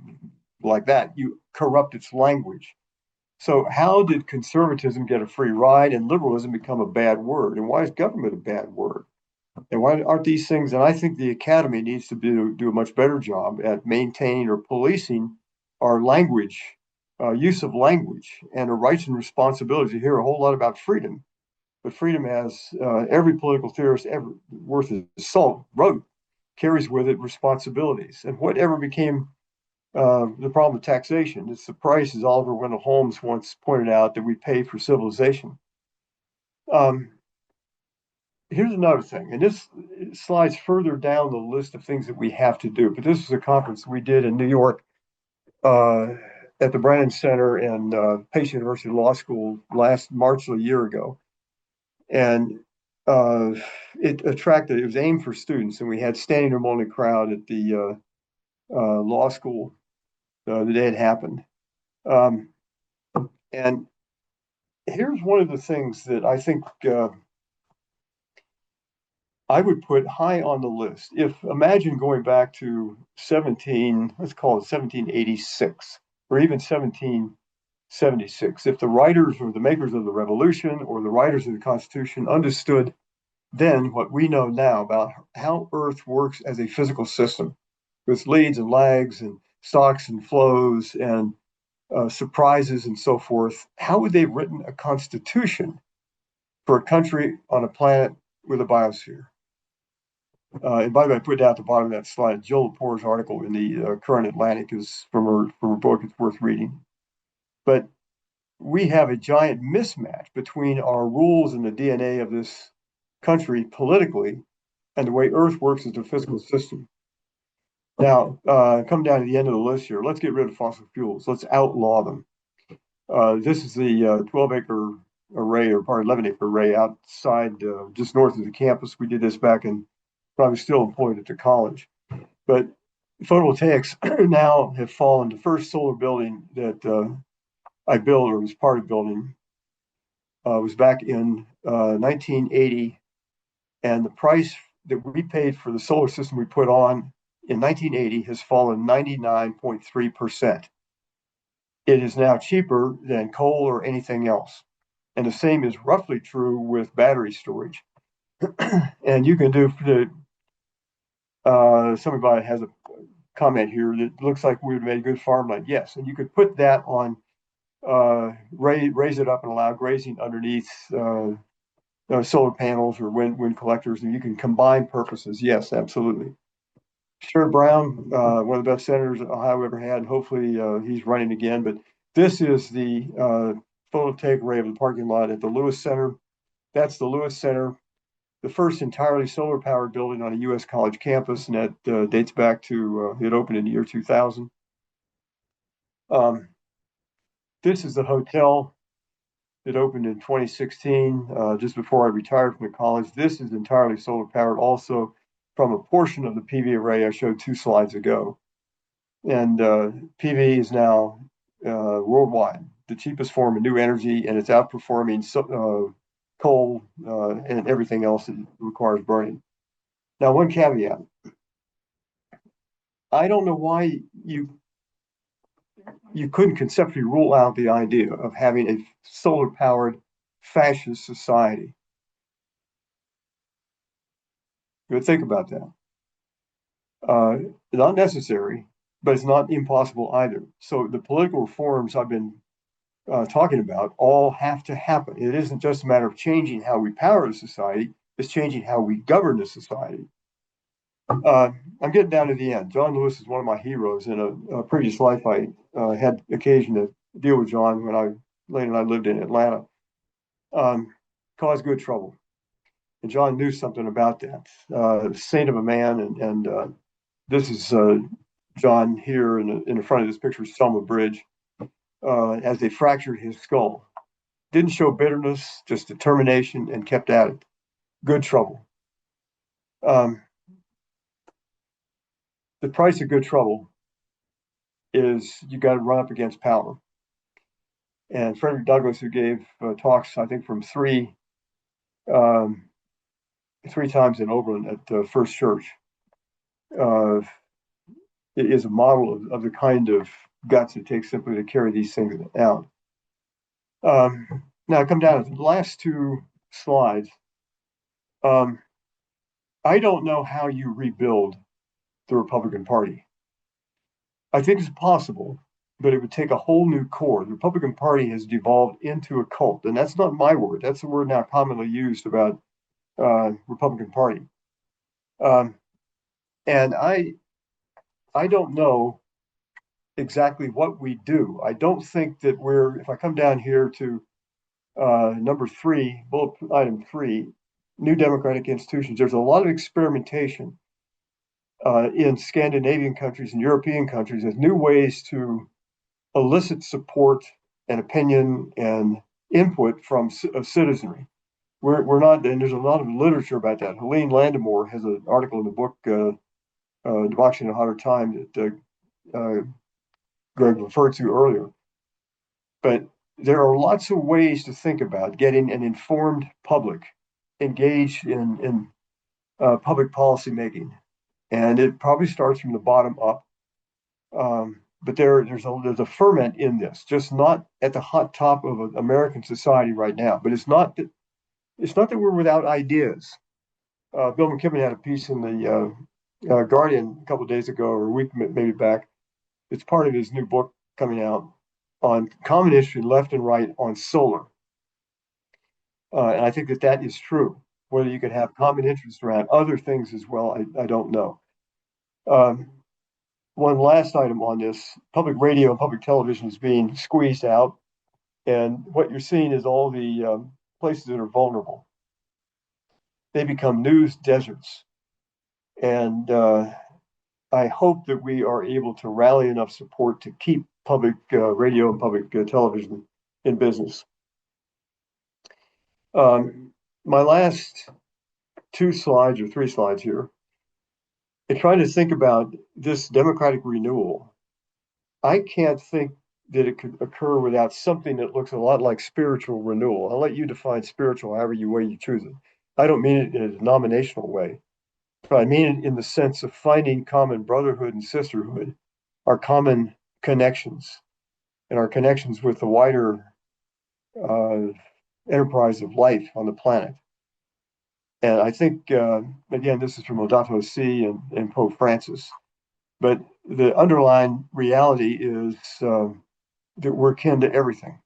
like that. You corrupt its language. So how did conservatism get a free ride and liberalism become a bad word? And why is government a bad word? And why aren't these things? And I think the academy needs to do a much better job at maintaining or policing our language, use of language, and our rights and responsibilities. You hear a whole lot about freedom, but freedom, as every political theorist ever worth his salt wrote, carries with it responsibilities. And whatever became the problem of taxation, it's the price, as Oliver Wendell Holmes once pointed out, that we pay for civilization. Here's another thing, and this slides further down the list of things that we have to do. But this is a conference we did in New York at the Brennan Center and Pace University Law School last March, a year ago. And it was aimed for students, and we had standing room only crowd at the law school the day it happened. And here's one of the things that I think I would put high on the list. Imagine going back to let's call it 1786, or even 1776. If the writers or the makers of the Revolution or the writers of the Constitution understood then what we know now about how Earth works as a physical system, with leads and lags and stocks and flows and surprises and so forth, how would they have written a constitution for a country on a planet with a biosphere? And by the way, I put down at the bottom of that slide, Jill Lepore's article in the Current Atlantic is from her book. It's worth reading. But we have a giant mismatch between our rules and the DNA of this country politically and the way Earth works as a physical system. Now, come down to the end of the list here. Let's get rid of fossil fuels. Let's outlaw them. This is the 12-acre array, or part 11-acre array outside, just north of the campus. We did this back when I was still employed at the college. But photovoltaics now have fallen. The first solar building that I built, or was part of building, was back in 1980. And the price that we paid for the solar system we put on in 1980 has fallen 99.3%. It is now cheaper than coal or anything else. And the same is roughly true with battery storage. And you can do, somebody has a comment here that looks like we would have made good farmland. Yes, and you could put that on, raise it up and allow grazing underneath solar panels or wind collectors, and you can combine purposes. Yes, absolutely. Sherrod Brown, one of the best senators Ohio ever had. Hopefully he's running again. But this is the photovoltaic array of the parking lot at the Lewis Center. That's the Lewis Center, the first entirely solar powered building on a U.S. college campus, and that dates back to it opened in the year 2000. This is the hotel. It opened in 2016, just before I retired from the college. This is entirely solar powered, also from a portion of the PV array I showed 2 slides ago. And PV is now worldwide the cheapest form of new energy, and it's outperforming coal and everything else that requires burning. Now, one caveat. I don't know why you couldn't conceptually rule out the idea of having a solar-powered fascist society. You would think about that. Not necessary, but it's not impossible either. So the political reforms I've been talking about all have to happen. It isn't just a matter of changing how we power the society, it's changing how we govern the society. I'm getting down to the end. John Lewis is one of my heroes. In a previous life, I had occasion to deal with John when later I lived in Atlanta. Caused good trouble. And John knew something about that. Saint of a man, and this is John here in the front of this picture, Selma Bridge, as they fractured his skull. Didn't show bitterness, just determination, and kept at it. Good trouble. The price of good trouble is you got to run up against power. And Frederick Douglass, who gave talks, I think, from three times in Oberlin at the First Church, it is a model of the kind of guts it takes simply to carry these things out. Now, come down to the last 2 slides. I don't know how you rebuild the Republican Party. I think it's possible, but it would take a whole new core. The Republican Party has devolved into a cult, and that's not my word. That's the word now commonly used about Republican Party. And I don't know exactly what we do. I don't think that if I come down here to number 3, bullet item 3, new democratic institutions, there's a lot of experimentation in Scandinavian countries and European countries as new ways to elicit support and opinion and input from citizenry. We're not, and there's a lot of literature about that. Helene Landemore has an article in the book, Democracy in a Hotter Time, that Greg referred to earlier. But there are lots of ways to think about getting an informed public engaged in public policy making. And it probably starts from the bottom up. But there's a ferment in this, just not at the hot top of American society right now. But it's not that we're without ideas. Bill McKibben had a piece in the Guardian a couple of days ago, or a week maybe back. It's part of his new book coming out on common issue left and right on solar. And I think that is true. Whether you could have common interest around other things as well, I don't know. One last item on this, public radio and public television is being squeezed out. And what you're seeing is all the places that are vulnerable. They become news deserts. And I hope that we are able to rally enough support to keep public radio and public television in business. My last 2 slides or 3 slides here, in trying to think about this democratic renewal, I can't think that it could occur without something that looks a lot like spiritual renewal. I'll let you define spiritual however way you choose it. I don't mean it in a denominational way, but I mean it in the sense of finding common brotherhood and sisterhood, our common connections, and our connections with the wider enterprise of life on the planet. And I think, again, this is from Laudato Si and Pope Francis, but the underlying reality is that we're kin to everything.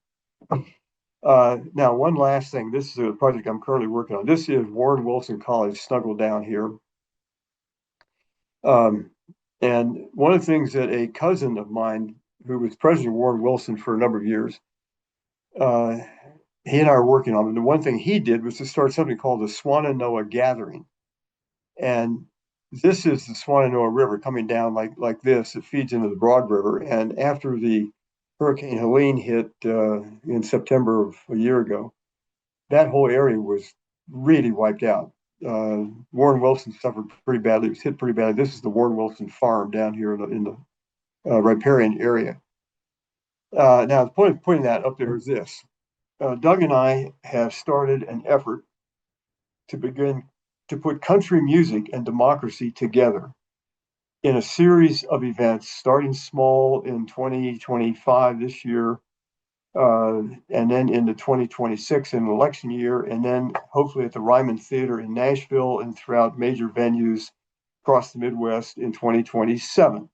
Now, one last thing. This is a project I'm currently working on. This is Warren Wilson College snuggled down here. And one of the things that a cousin of mine, who was President Warren Wilson for a number of years, he and I are working on. And the one thing he did was to start something called the Swannanoa Gathering. And this is the Swannanoa River coming down like this. It feeds into the Broad River. And after the Hurricane Helene hit in September of a year ago, that whole area was really wiped out. Warren Wilson suffered pretty badly. It was hit pretty badly. This is the Warren Wilson farm down here in the riparian area. Now, the point of putting that up there is this. Doug and I have started an effort to begin to put country music and democracy together in a series of events, starting small in 2025 this year, and then into 2026 in an election year, and then hopefully at the Ryman Theater in Nashville and throughout major venues across the Midwest in 2027.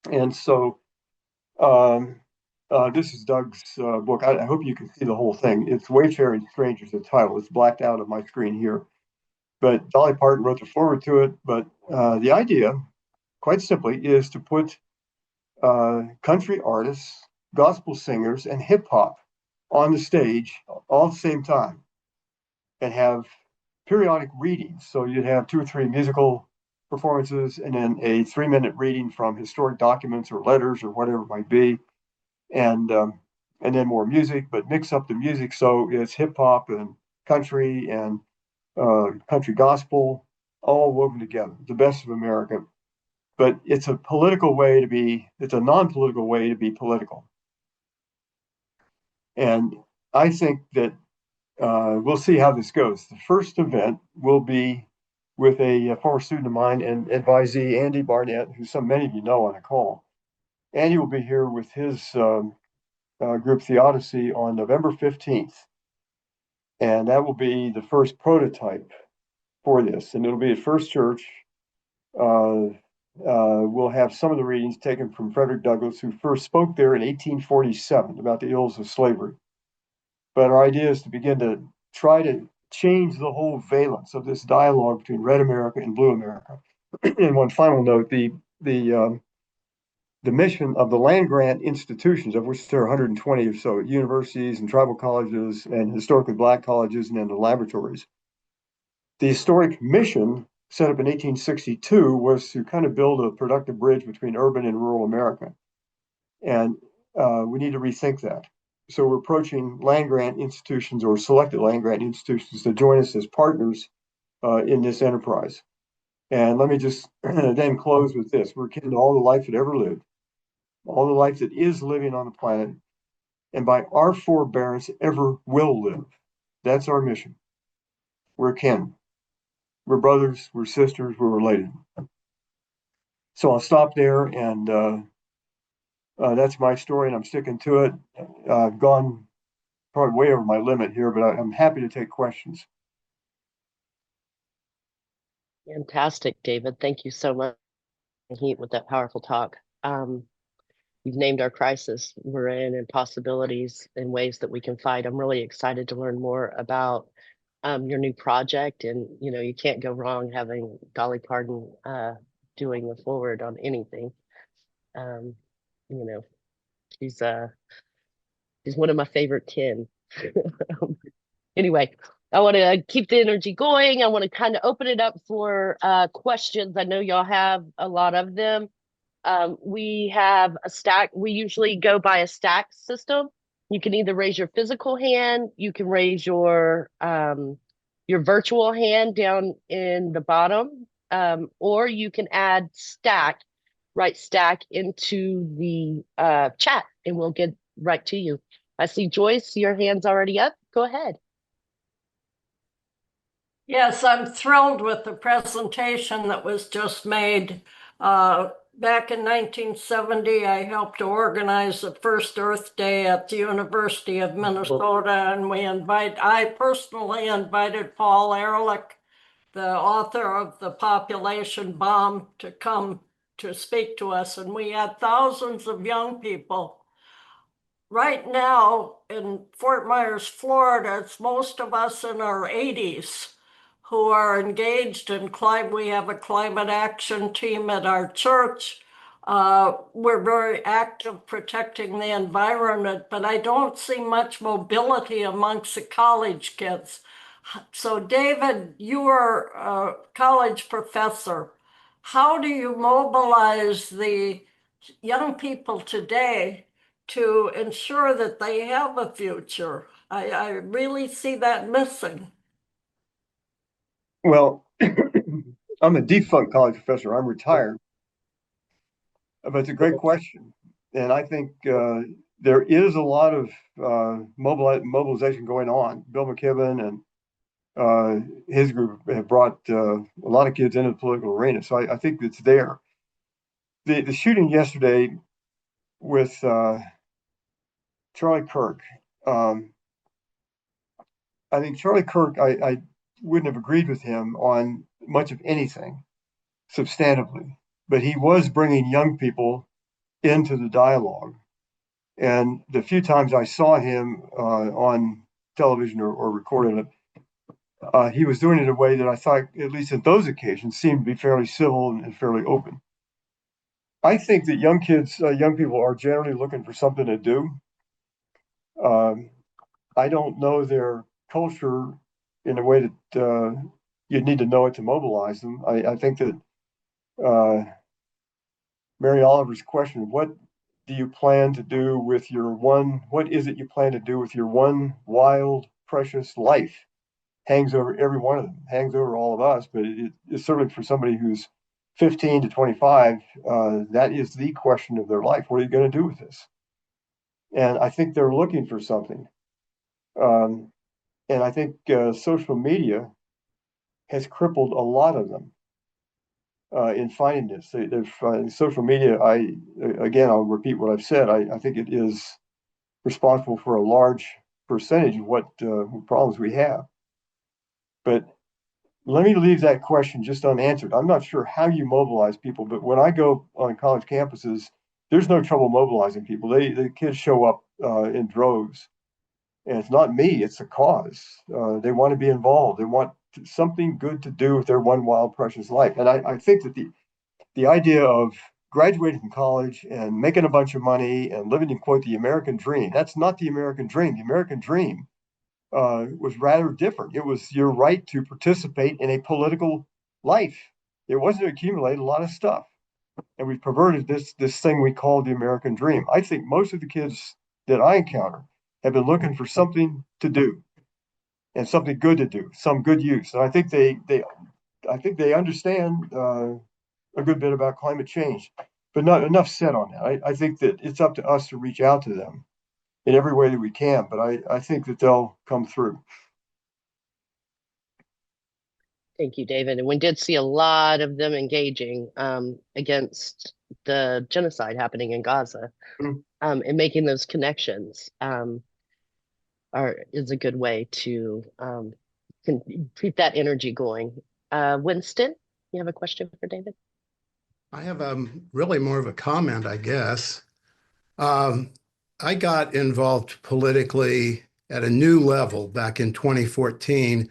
And so this is Doug's book. I hope you can see the whole thing. It's Wayfaring Strangers, the title. It's blacked out of my screen here. But Dolly Parton wrote the foreword to it. But the idea, quite simply, is to put country artists, gospel singers, and hip hop on the stage all at the same time and have periodic readings. So you'd have 2 or 3 musical performances and then a 3-minute reading from historic documents or letters or whatever it might be. And then more music, but mix up the music so it's hip hop and country and country gospel all woven together, the best of America. But it's a non-political way to be political. And I think that we'll see how this goes. The first event will be with a former student of mine and advisee, Andy Barnett, who many of you know on a call. Andy will be here with his group Theodicy on November 15th. And that will be the first prototype for this. And it'll be at First Church. We'll have some of the readings taken from Frederick Douglass, who first spoke there in 1847 about the ills of slavery. But our idea is to begin to try to change the whole valence of this dialogue between Red America and Blue America. And one final note, the mission of the land grant institutions, of which there are 120 or so, universities and tribal colleges and historically Black colleges and then the laboratories. The historic mission set up in 1862 was to kind of build a productive bridge between urban and rural America. And we need to rethink that. So we're approaching land grant institutions or selected land grant institutions to join us as partners in this enterprise. And let me just then close with this. We're akin to all the life that ever lived, all the life that is living on the planet, and by our forbearance ever will live. That's our mission. We're kin. We're brothers, we're sisters, we're related. So I'll stop there, and that's my story, and I'm sticking to it. I've gone probably way over my limit here, but I'm happy to take questions. Fantastic, David. Thank you so much, Heat, with that powerful talk. You've named our crisis we're in and possibilities and ways that we can fight. I'm really excited to learn more about your new project. And, you know, you can't go wrong having Dolly Parton doing the forward on anything. Um, you know, she's one of my favorite 10. Anyway, I want to keep the energy going. I want to kind of open it up for questions. I know y'all have a lot of them. We have a stack. We usually go by a stack system. You can either raise your physical hand, you can raise your virtual hand down in the bottom, or you can add stack, write stack into the chat, and we'll get right to you. I see Joyce, your hand's already up. Go ahead. Yes, I'm thrilled with the presentation that was just made. Back in 1970, I helped to organize the first Earth Day at the University of Minnesota, and I personally invited Paul Ehrlich, the author of The Population Bomb, to come to speak to us, and we had thousands of young people. Right now in Fort Myers, Florida, it's most of us in our 80s who are engaged in climate. We have a climate action team at our church. We're very active protecting the environment, but I don't see much mobility amongst the college kids. So David, you are a college professor. How do you mobilize the young people today to ensure that they have a future? I really see that missing. Well, I'm a defunct college professor. I'm retired, but it's a great question. And I think there is a lot of mobilization going on. Bill McKibben and his group have brought a lot of kids into the political arena. So I think it's there. The shooting yesterday with Charlie Kirk, I think Charlie Kirk, I wouldn't have agreed with him on much of anything substantively, but he was bringing young people into the dialogue. And the few times I saw him on television or recorded it, he was doing it in a way that I thought, at least at those occasions, seemed to be fairly civil and fairly open. I think that young people are generally looking for something to do. I don't know their culture in a way that you'd need to know it to mobilize them. I think that Mary Oliver's question, what is it you plan to do with your one wild, precious life? Hangs over every one of them, hangs over all of us, but it's certainly for somebody who's 15 to 25, that is the question of their life. What are you going to do with this? And I think they're looking for something. And I think social media has crippled a lot of them in finding this. Social media, I'll repeat what I've said. I think it is responsible for a large percentage of what problems we have. But let me leave that question just unanswered. I'm not sure how you mobilize people, but when I go on college campuses, there's no trouble mobilizing people. The kids show up in droves, and it's not me; it's the cause. They want to be involved. They want something good to do with their one wild, precious life. And I think that the idea of graduating from college and making a bunch of money and living in, quote, the American dream, that's not the American dream. The American dream was rather different. It was your right to participate in a political life. It wasn't to accumulate a lot of stuff. and we've perverted this thing we call the American dream. I think most of the kids that I encounter have been looking for something to do and something good to do, some good use. And I think they understand a good bit about climate change, but not enough said on that. I think that it's up to us to reach out to them in every way that we can, but I think that they'll come through. Thank you, David. And we did see a lot of them engaging against the genocide happening in Gaza, Mm. and making those connections is a good way to keep that energy going. Winston, you have a question for David? I have really more of a comment, I guess. Um, I got involved politically at a new level back in 2014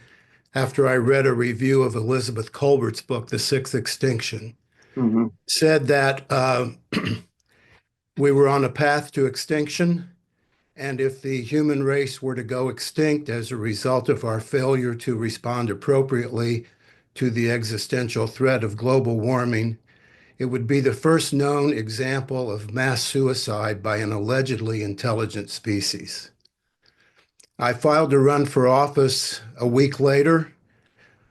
after I read a review of Elizabeth Kolbert's book, The Sixth Extinction. Mhm. Said that we were on a path to extinction, and if the human race were to go extinct as a result of our failure to respond appropriately to the existential threat of global warming, it would be the first known example of mass suicide by an allegedly intelligent species. I filed to run for office a week later.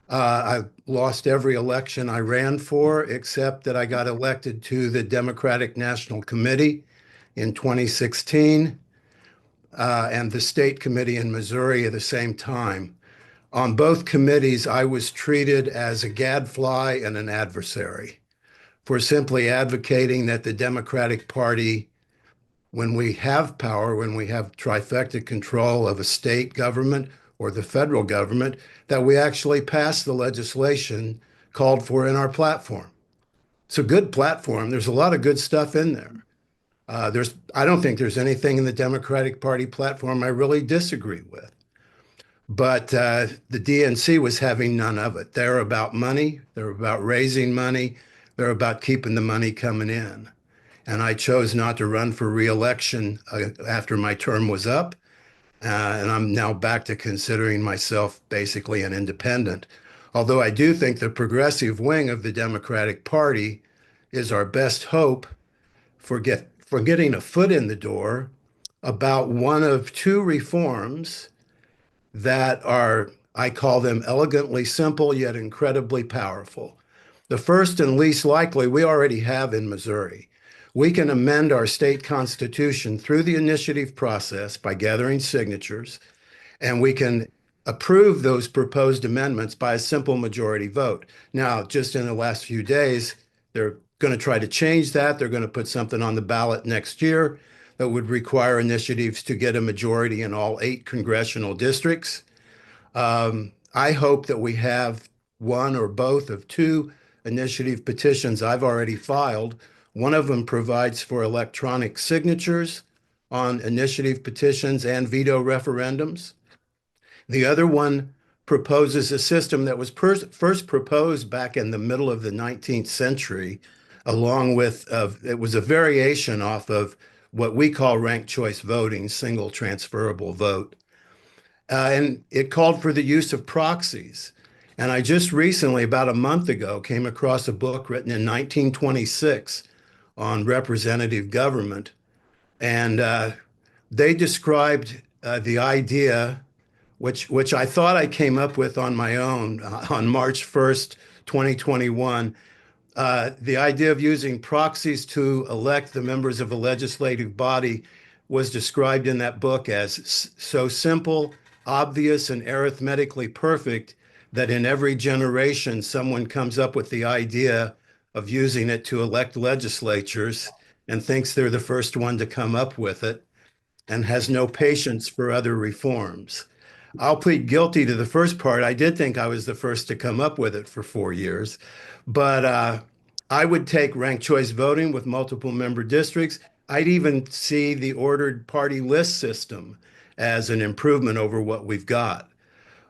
I lost every election I ran for, except that I got elected to the Democratic National Committee in 2016 and the state committee in Missouri at the same time. On both committees, I was treated as a gadfly and an adversary for simply advocating that the Democratic Party, when we have power, when we have trifecta control of a state government or the federal government, that we actually pass the legislation called for in our platform. It's a good platform. There's a lot of good stuff in there. I don't think there's anything in the Democratic Party platform I really disagree with. But the DNC was having none of it. They're about money. They're about raising money. They're about keeping the money coming in. And I chose not to run for reelection after my term was up. And I'm now back to considering myself basically an independent. Although I do think the progressive wing of the Democratic Party is our best hope for getting a foot in the door about one of two reforms that are, I call them elegantly simple yet incredibly powerful. The first and least likely we already have in Missouri. We can amend our state constitution through the initiative process by gathering signatures, and we can approve those proposed amendments by a simple majority vote. Now, just in the last few days, they're going to try to change that. They're going to put something on the ballot next year that would require initiatives to get a majority in all 8 congressional districts. I hope that we have one or both of 2 initiative petitions I've already filed. One of them provides for electronic signatures on initiative petitions and veto referendums. The other one proposes a system that was first proposed back in the middle of the 19th century, along with, it was a variation off of what we call ranked choice voting, single transferable vote. And it called for the use of proxies. And I just recently, about a month ago, came across a book written in 1926 on representative government. And they described the idea, which I thought I came up with on my own on March 1st, 2021. The idea of using proxies to elect the members of a legislative body was described in that book as so simple, obvious, and arithmetically perfect that in every generation someone comes up with the idea of using it to elect legislatures and thinks they're the first one to come up with it and has no patience for other reforms. I'll plead guilty to the first part. I did think I was the first to come up with it for 4 years, but I would take ranked choice voting with multiple member districts. I'd even see the ordered party list system as an improvement over what we've got.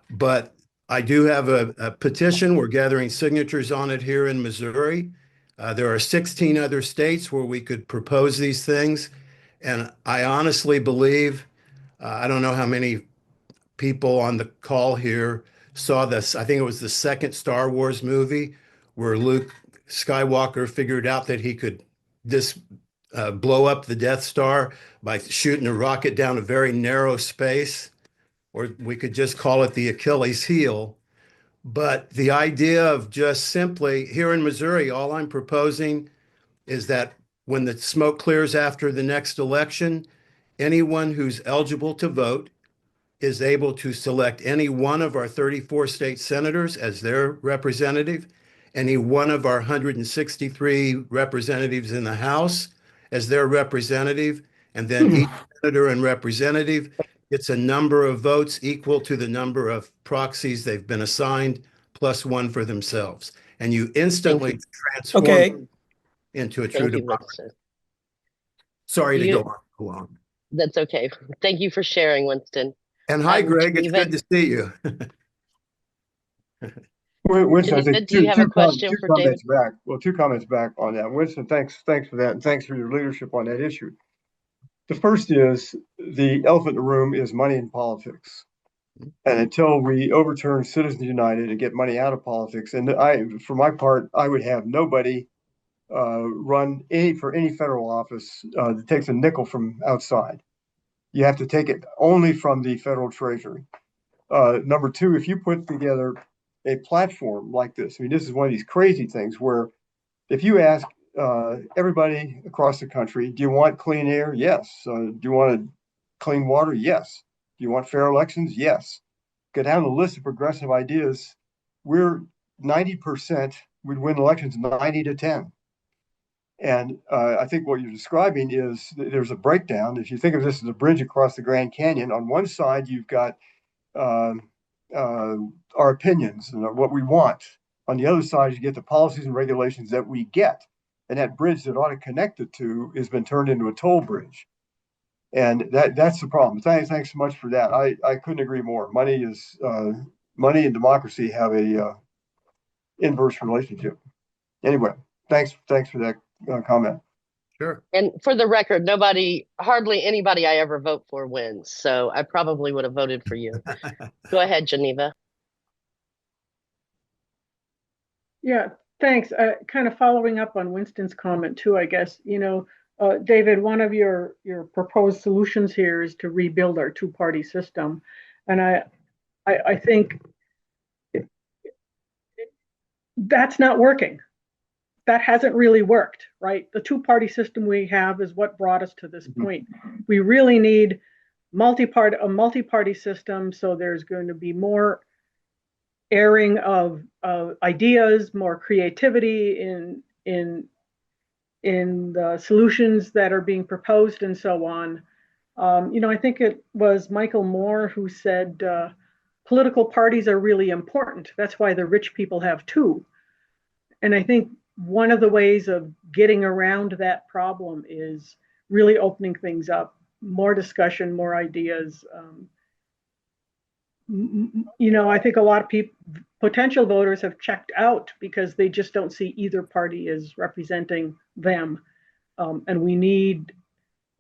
But I do have a petition. We're gathering signatures on it here in Missouri. There are 16 other states where we could propose these things. And I honestly believe, I don't know how many people on the call here saw this. I think it was the second Star Wars movie where Luke Skywalker figured out that he could blow up the Death Star by shooting a rocket down a very narrow space, or we could just call it the Achilles heel. But the idea of just simply here in Missouri, all I'm proposing is that when the smoke clears after the next election, anyone who's eligible to vote is able to select any one of our 34 state senators as their representative, any one of our 163 representatives in the House as their representative, and then each senator and representative gets a number of votes equal to the number of proxies they've been assigned, plus one for themselves. And you Thank instantly you. transform Okay. into a true Thank you, democracy. Winston. Sorry to go You, on so long. that's okay. Thank you for sharing, Winston. And hi, Greg. It's Geneva, good to see you. Winston, I Geneva, think do you have a question two for David? comments back. Well, two comments back on that. Winston, thanks for that, and thanks for your leadership on that issue. The first is the elephant in the room is money in politics. And until we overturn Citizens United and get money out of politics, and for my part, I would have nobody run for any federal office that takes a nickel from outside. You have to take it only from the federal treasury. Number two, if you put together a platform like this, I mean, this is one of these crazy things where if you ask everybody across the country, do you want clean air? Yes. Do you want clean water? Yes. Do you want fair elections? Yes. Go down the list of progressive ideas. We're 90%, we'd win elections 90-10. And I think what you're describing is there's a breakdown. If you think of this as a bridge across the Grand Canyon, on one side, you've got uh, our opinions and what we want. On the other side, you get the policies and regulations that we get. And that bridge that ought to connect the two has been turned into a toll bridge. And that's the problem. Thanks so much for that. I couldn't agree more. Money and democracy have a inverse relationship. Anyway, thanks for that comment. Sure. And for the record, hardly anybody I ever vote for wins. So I probably would have voted for you. Go ahead, Geneva. Yeah, thanks. Kind of following up on Winston's comment too, I guess. David, one of your proposed solutions here is to rebuild our two-party system, and I think that's not working. That hasn't really worked, right? The two-party system we have is what brought us to this point. We really need a multi-party system, so there's going to be more airing of ideas, more creativity in the solutions that are being proposed, and so on. I think it was Michael Moore who said political parties are really important. That's why the rich people have two. And I think one of the ways of getting around that problem is really opening things up, more discussion, more ideas. I think a lot of potential voters have checked out because they just don't see either party as representing them. And we need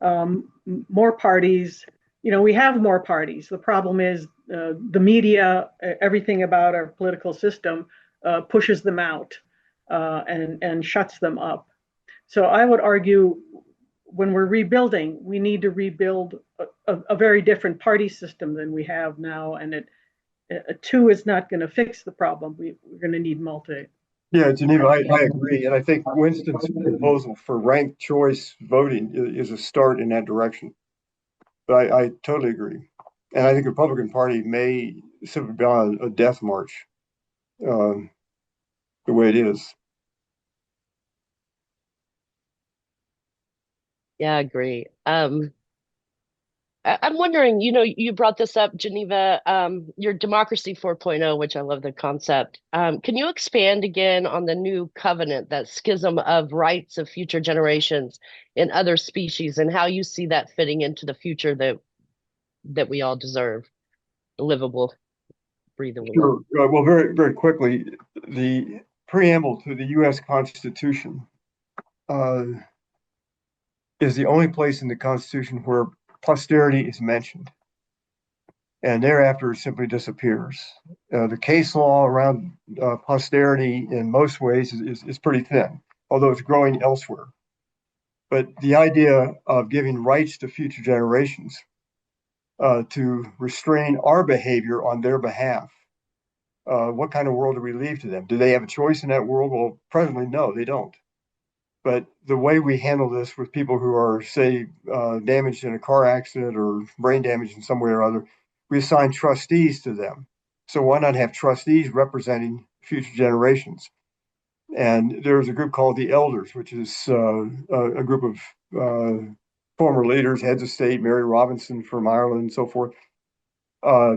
more parties. We have more parties. The problem is the media, everything about our political system pushes them out and shuts them up. So I would argue when we're rebuilding, we need to rebuild a very different party system than we have now. And a two is not going to fix the problem. We're going to need multi. Yeah, Geneva, I agree. And I think Winston's proposal for ranked choice voting is a start in that direction. But I totally agree. And I think the Republican Party may simply be on a death march the way it is. Yeah, I agree. I'm wondering, you brought this up, Geneva, your Democracy 4.0, which I love the concept. Can you expand again on the new covenant, that schism of rights of future generations in other species, and how you see that fitting into the future that we all deserve, livable, breathable? Sure. Well, very, very quickly, the preamble to the U.S. Constitution is the only place in the Constitution where posterity is mentioned. and thereafter it simply disappears. The case law around posterity in most ways is pretty thin, although it's growing elsewhere. But the idea of giving rights to future generations to restrain our behavior on their behalf, what kind of world do we leave to them? Do they have a choice in that world? Well, presently, no, they don't. But the way we handle this with people who are, say, damaged in a car accident or brain damage in some way or other, we assign trustees to them. So why not have trustees representing future generations? And there's a group called the Elders, which is a group of former leaders, heads of state, Mary Robinson from Ireland and so forth.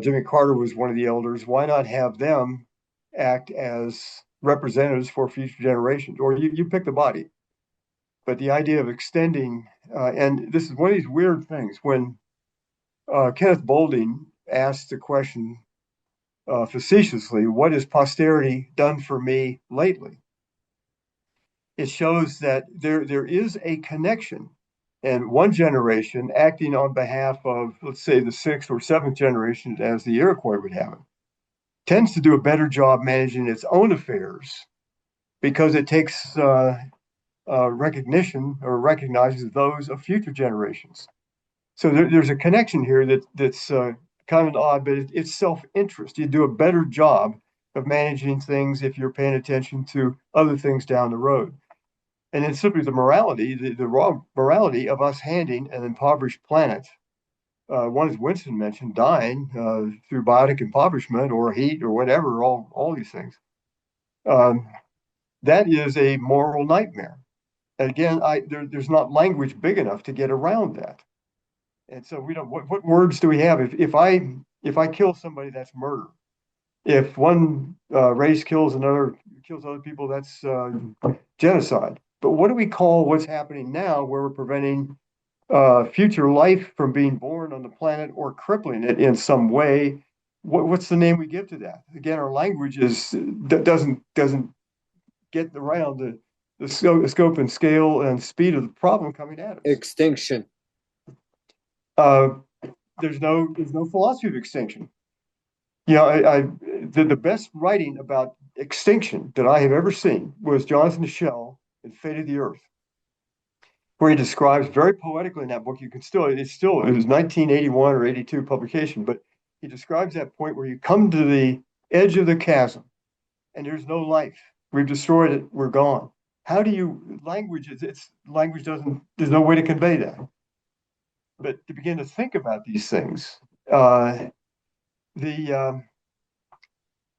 Jimmy Carter was one of the elders. Why not have them act as representatives for future generations? Or you pick the body. But the idea of extending, and this is one of these weird things, when Kenneth Boulding asked the question facetiously, what has posterity done for me lately? It shows that there is a connection, and one generation acting on behalf of, let's say, the sixth or seventh generation, as the Iroquois would have it, tends to do a better job managing its own affairs because it takes recognition or recognizes those of future generations. So there's a connection here that's kind of odd, but it's self-interest. You do a better job of managing things if you're paying attention to other things down the road. And then simply the morality, the raw morality of us handing an impoverished planet, one as Winston mentioned, dying through biotic impoverishment or heat or whatever, all these things. That is a moral nightmare. And again, there's not language big enough to get around that. And so we don't. What words do we have? If I kill somebody, that's murder. If one race kills other people, that's genocide. But what do we call what's happening now, where we're preventing future life from being born on the planet or crippling it in some way? What's the name we give to that? Again, our language doesn't get around the scope and scale and speed of the problem coming at us. Extinction. There's no philosophy of extinction. You know, the best writing about extinction that I have ever seen was Jonathan Shell in Fate of the Earth, where he describes very poetically in that book. It was 1981 or 82 publication, but he describes that point where you come to the edge of the chasm and there's no life. We've destroyed it. We're gone. How do you language? Language doesn't. There's no way to convey that. But to begin to think about these things, the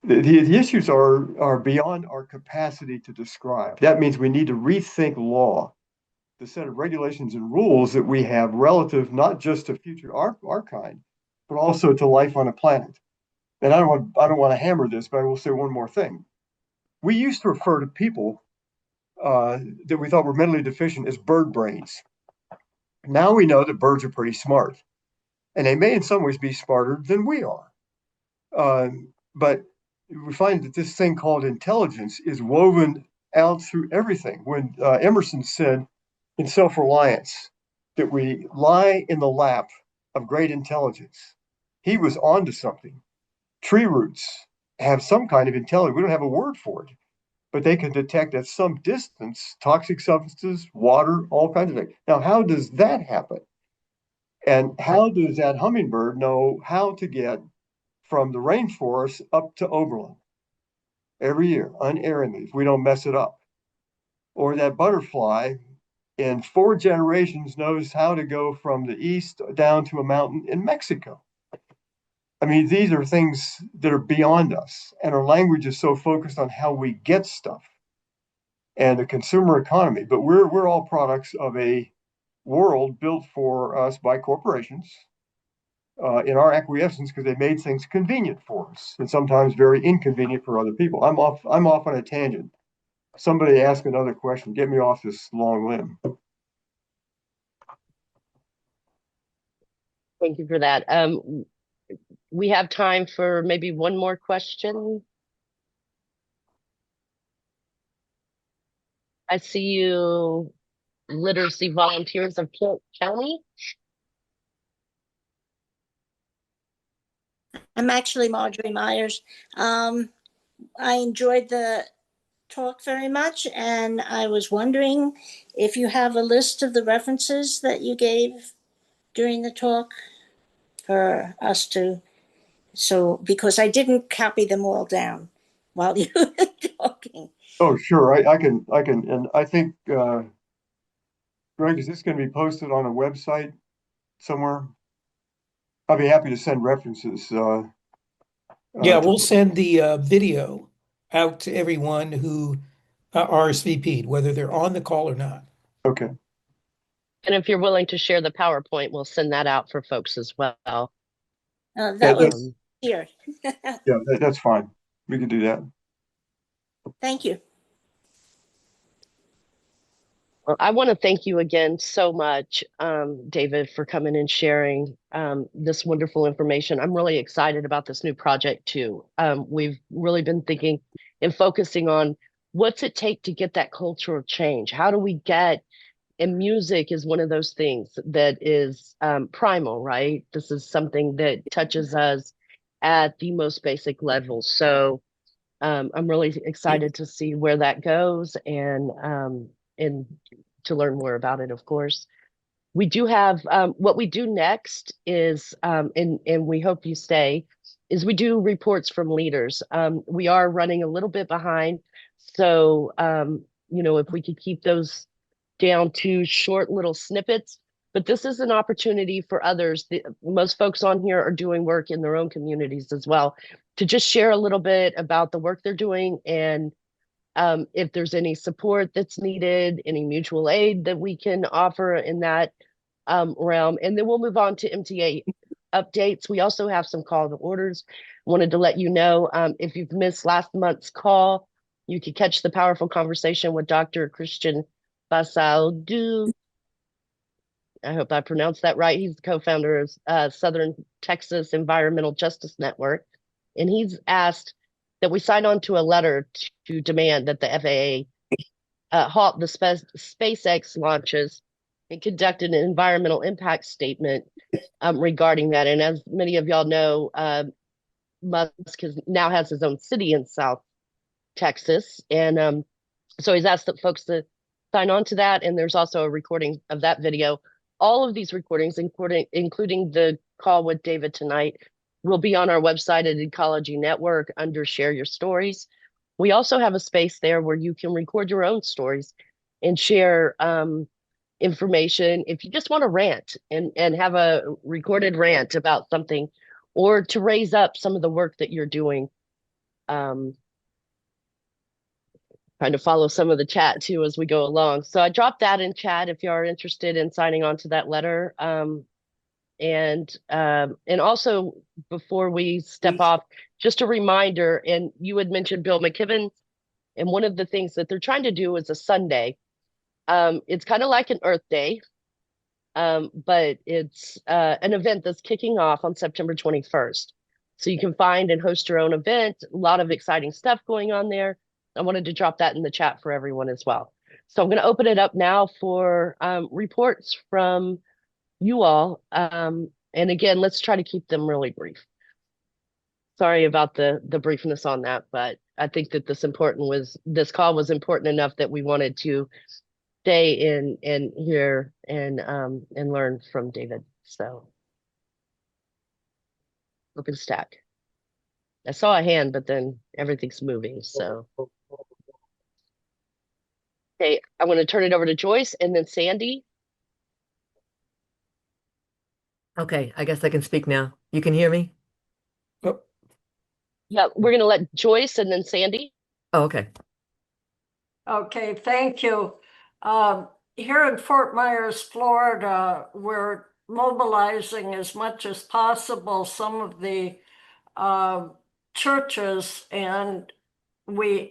issues are beyond our capacity to describe. That means we need to rethink law, the set of regulations and rules that we have relative not just to future our kind, but also to life on a planet. And I don't want to hammer this, but I will say one more thing. We used to refer to people that we thought were mentally deficient as bird brains. Now we know that birds are pretty smart, and they may in some ways be smarter than we are. But we find that this thing called intelligence is woven out through everything. When Emerson said in Self-Reliance that we lie in the lap of great intelligence, he was onto something. Tree roots have some kind of intelligence. We don't have a word for it, but they can detect at some distance toxic substances, water, all kinds of things. Now, how does that happen? And how does that hummingbird know how to get from the rainforest up to Oberlin every year unerringly if we don't mess it up? Or that butterfly in 4 generations knows how to go from the east down to a mountain in Mexico. I mean, these are things that are beyond us, and our language is so focused on how we get stuff and the consumer economy. But we're all products of a world built for us by corporations in our acquiescence because they made things convenient for us and sometimes very inconvenient for other people. I'm off on a tangent. Somebody ask another question. Get me off this long limb. Thank you for that. We have time for maybe one more question. I see you, literacy volunteers of Kent County. I'm actually Marjorie Myers. I enjoyed the talk very much, and I was wondering if you have a list of the references that you gave during the talk for us to, so, because I didn't copy them all down while you were talking. Oh, sure. I can, and I think, Greg, is this going to be posted on a website somewhere? I'd be happy to send references. Yeah, To, we'll send the video out to everyone who RSVP'd, whether they're on the call or not. okay. And if you're willing to share the PowerPoint, we'll send that out for folks as well. Yeah, That was here. that's fine. We can do that. Thank you. Well, I want to thank you again so much, David, for coming and sharing this wonderful information. I'm really excited about this new project too. We've really been thinking and focusing on what's it take to get that cultural change? How do we get, and music is one of those things that is primal, right? This is something that touches us at the most basic level. So I'm really excited to see where that goes and to learn more about it, of course. We do have what we do next is and we hope you stay is we do reports from leaders. We are running a little bit behind, so if we could keep those down to short little snippets. But this is an opportunity for others. Most folks on here are doing work in their own communities as well to just share a little bit about the work they're doing and if there's any support that's needed, any mutual aid that we can offer in that realm. And then we'll move on to MTA updates. We also have some call to orders. Wanted to let you know if you've missed last month's call, you could catch the powerful conversation with Dr. Christian Basaldu. I hope I pronounced that right. He's the co-founder of Southern Texas Environmental Justice Network. And he's asked that we sign on to a letter to demand that the FAA halt the SpaceX launches and conduct an environmental impact statement regarding that. And as many of y'all know, Musk now has his own city in South Texas. And so he's asked the folks to sign on to that. And there's also a recording of that video. All of these recordings, including the call with David tonight, will be on our website at Ecology Network under Share Your Stories. We also have a space there where you can record your own stories and share information. If you just want to rant and have a recorded rant about something or to raise up some of the work that you're doing, trying to follow some of the chat too as we go along. So I dropped that in chat if you are interested in signing on to that letter. And also before we step off, just a reminder, and you had mentioned Bill McKibben, and one of the things that they're trying to do is a Sunday. It's kind of like an Earth Day, but it's an event that's kicking off on September 21st. So you can find and host your own event, a lot of exciting stuff going on there. I wanted to drop that in the chat for everyone as well. So I'm going to open it up now for reports from you all. And again, let's try to keep them really brief. Sorry about the briefness on that, but I think that this call was important enough that we wanted to stay in and hear and learn from David. So open stack. I saw a hand, but then everything's moving. So okay, I'm going to turn it over to Joyce and then Sandy. Okay, I guess I can speak now. You can hear me? Oh, Yeah, we're going to let Joyce and then Sandy. Oh, okay. Okay, thank you. Here in Fort Myers, Florida, we're mobilizing as much as possible some of the churches, and we're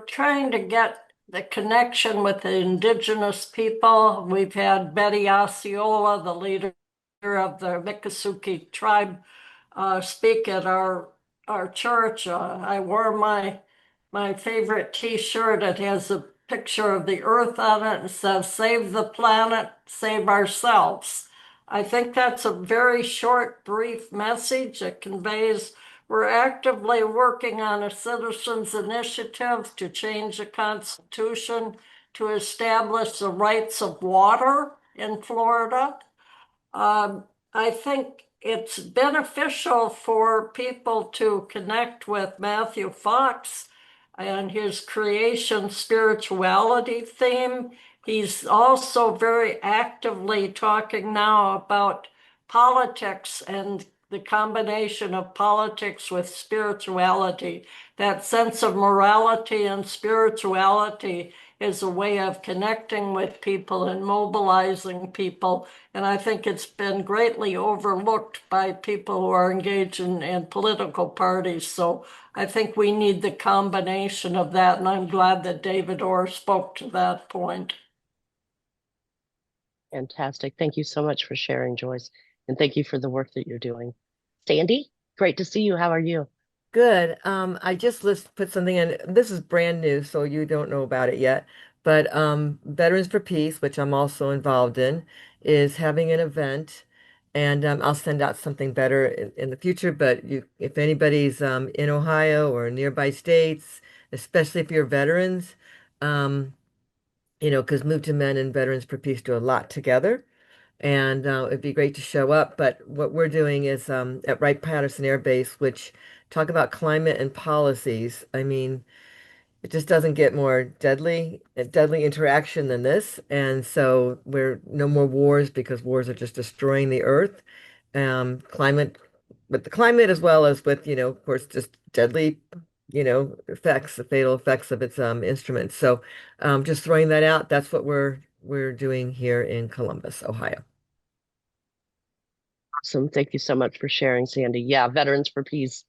trying to get the connection with the indigenous people. We've had Betty Osceola, the leader of the Miccosukee tribe, speak at our church. I wore my favorite T-shirt. It has a picture of the earth on it and says, "Save the planet, save ourselves." I think that's a very short, brief message. It conveys we're actively working on a citizens' initiative to change the Constitution to establish the rights of water in Florida. Um, I think it's beneficial for people to connect with Matthew Fox and his creation spirituality theme. He's also very actively talking now about politics and the combination of politics with spirituality. That sense of morality and spirituality is a way of connecting with people and mobilizing people. And I think it's been greatly overlooked by people who are engaged in political parties. So I think we need the combination of that. And I'm glad that David Orr spoke to that point. Fantastic. Thank you so much for sharing, Joyce. And thank you for the work that you're doing. Sandy, great to see you. How are you? Good. I just put something in. This is brand new, so you don't know about it yet. But Veterans for Peace, which I'm also involved in, is having an event, and I'll send out something better in the future. But if anybody's in Ohio or nearby states, especially if you're veterans, um, because Move to Men and Veterans for Peace do a lot together, and it'd be great to show up. But what we're doing is at Wright-Patterson Air Base, which talk about climate and policies. I mean, it just doesn't get more deadly interaction than this. And so we're no more wars because wars are just destroying the earth. Climate, with the climate as well as with, of course, just deadly, effects, the fatal effects of its instruments. So just throwing that out, that's what we're doing here in Columbus, Ohio. Awesome. Thank you so much for sharing, Sandy. Yeah, Veterans for Peace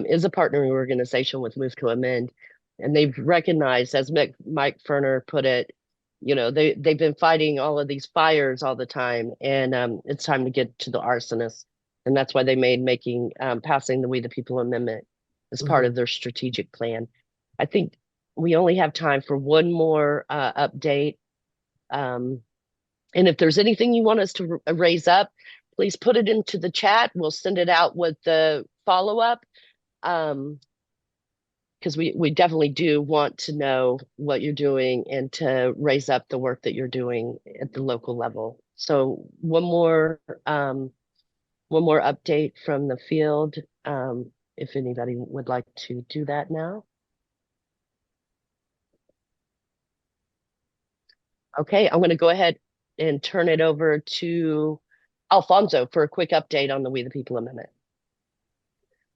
is a partnering organization with Move to Amend, and they've recognized, as Mike Ferner put it, they've been fighting all of these fires all the time, and it's time to get to the arsonists, and that's why they made passing the We the People Amendment as part of their strategic plan. I think we only have time for one more update, and if there's anything you want us to raise up, please put it into the chat. We'll send it out with the follow up. Because we definitely do want to know what you're doing and to raise up the work that you're doing at the local level. So one more update from the field, if anybody would like to do that now. Okay, I'm going to go ahead and turn it over to Alfonso for a quick update on the We the People Amendment.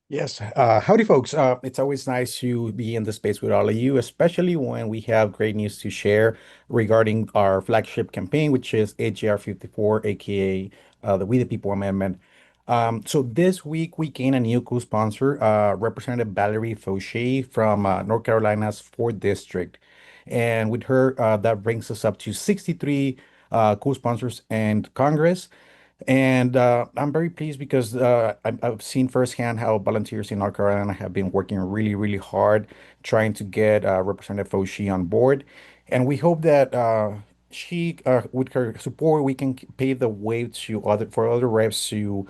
Yes, howdy, folks. It's always nice to be in the space with all of you, especially when we have great news to share regarding our flagship campaign, which is AGR 54, aka the We the People Amendment. So this week we gained a new co-sponsor, Representative Valerie Fauché from North Carolina's 4th District. And with her, that brings us up to 63 co-sponsors in Congress. And I'm very pleased because I've seen firsthand how volunteers in North Carolina have been working really, really hard trying to get Representative Fauci on board. And we hope that with her support, we can pave the way for other reps to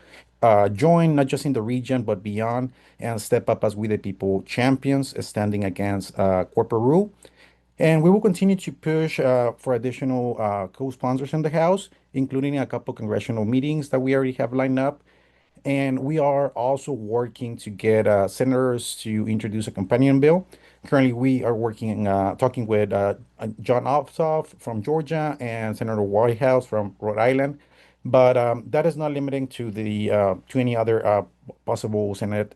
join, not just in the region, but beyond, and step up as We the People champions, standing against corporate rule. And we will continue to push for additional co-sponsors in the House, including a couple congressional meetings that we already have lined up. And we are also working to get senators to introduce a companion bill. Currently, we are talking with John Ossoff from Georgia and Senator Whitehouse from Rhode Island. But that is not limiting to any other possible Senate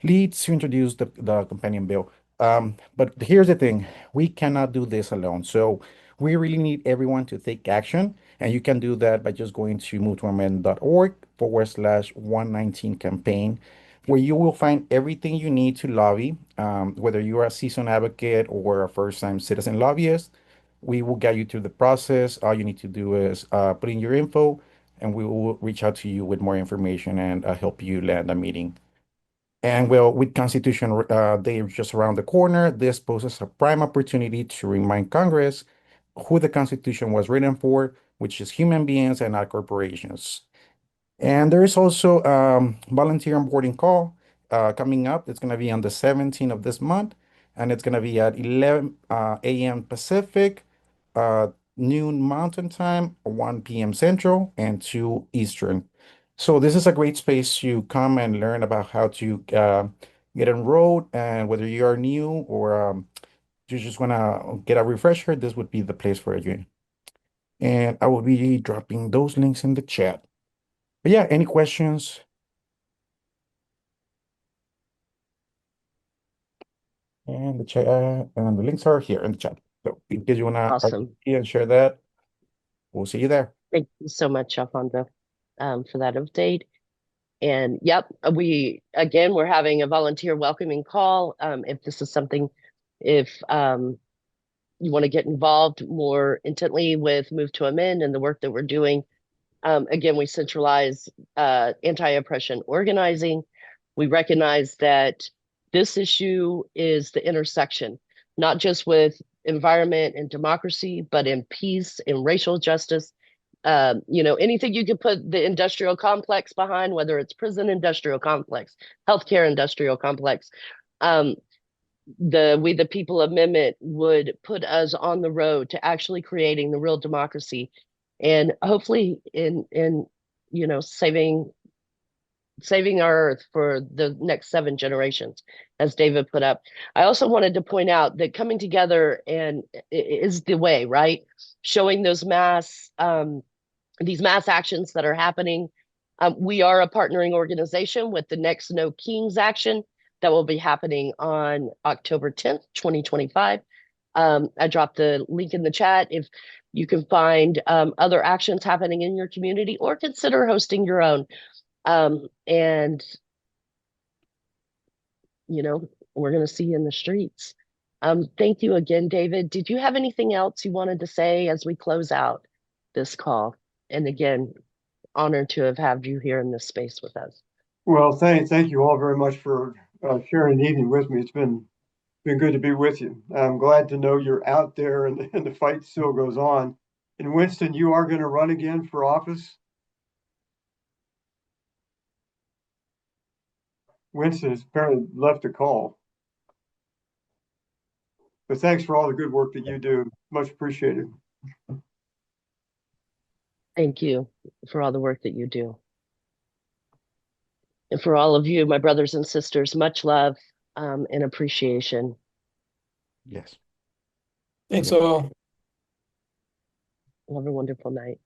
leads to introduce the companion bill. But here's the thing, we cannot do this alone. So we really need everyone to take action. And you can do that by just going to movetoamend.org/119 campaign, where you will find everything you need to lobby, whether you are a seasoned advocate or a first-time citizen lobbyist. We will guide you through the process. All you need to do is put in your info, and we will reach out to you with more information and help you land a meeting. And well, with Constitution Day just around the corner, this poses a prime opportunity to remind Congress who the Constitution was written for, which is human beings and not corporations. And there is also volunteer onboarding call coming up. It's going to be on the 17th of this month, and it's going to be at 11 a.m. Pacific, noon Mountain Time, 1 p.m. Central, and 2 Eastern. So this is a great space to come and learn about how to get enrolled, and whether you are new or you just want to get a refresher, this would be the place for you. And I will be dropping those links in the chat. But yeah, any questions? And the chat and the links are here in the chat. So in case you wanna Awesome. and share that, we'll see you there. Thank you so much, Alfonso, for that update. And yep, we're having a volunteer welcoming call. If this is something, if you want to get involved more intently with Move to Amend and the work that we're doing, again, we centralize anti-oppression organizing. We recognize that this issue is the intersection, not just with environment and democracy, but in peace, in racial justice. Anything you could put the industrial complex behind, whether it's prison industrial complex, healthcare industrial complex. The We the People Amendment would put us on the road to actually creating the real democracy, and hopefully in saving our earth for the next 7 generations, as David put up. I also wanted to point out that coming together and is the way, right? Showing those these mass actions that are happening. We are a partnering organization with the next No Kings action that will be happening on October 10th, 2025. I dropped the link in the chat. If you can find other actions happening in your community, or consider hosting your own. And, we're going to see you in the streets. Thank you again, David. Did you have anything else you wanted to say as we close out this call? And again, honored to have had you here in this space with us. Well, thank you all very much for sharing the evening with me. It's been good to be with you. I'm glad to know you're out there and the fight still goes on. And Winston, you are going to run again for office? Winston has apparently left the call. But thanks for all the good work that you do. Much appreciated. Thank you for all the work that you do. And for all of you, my brothers and sisters, much love and appreciation. Yes. Thanks all. Have a wonderful night.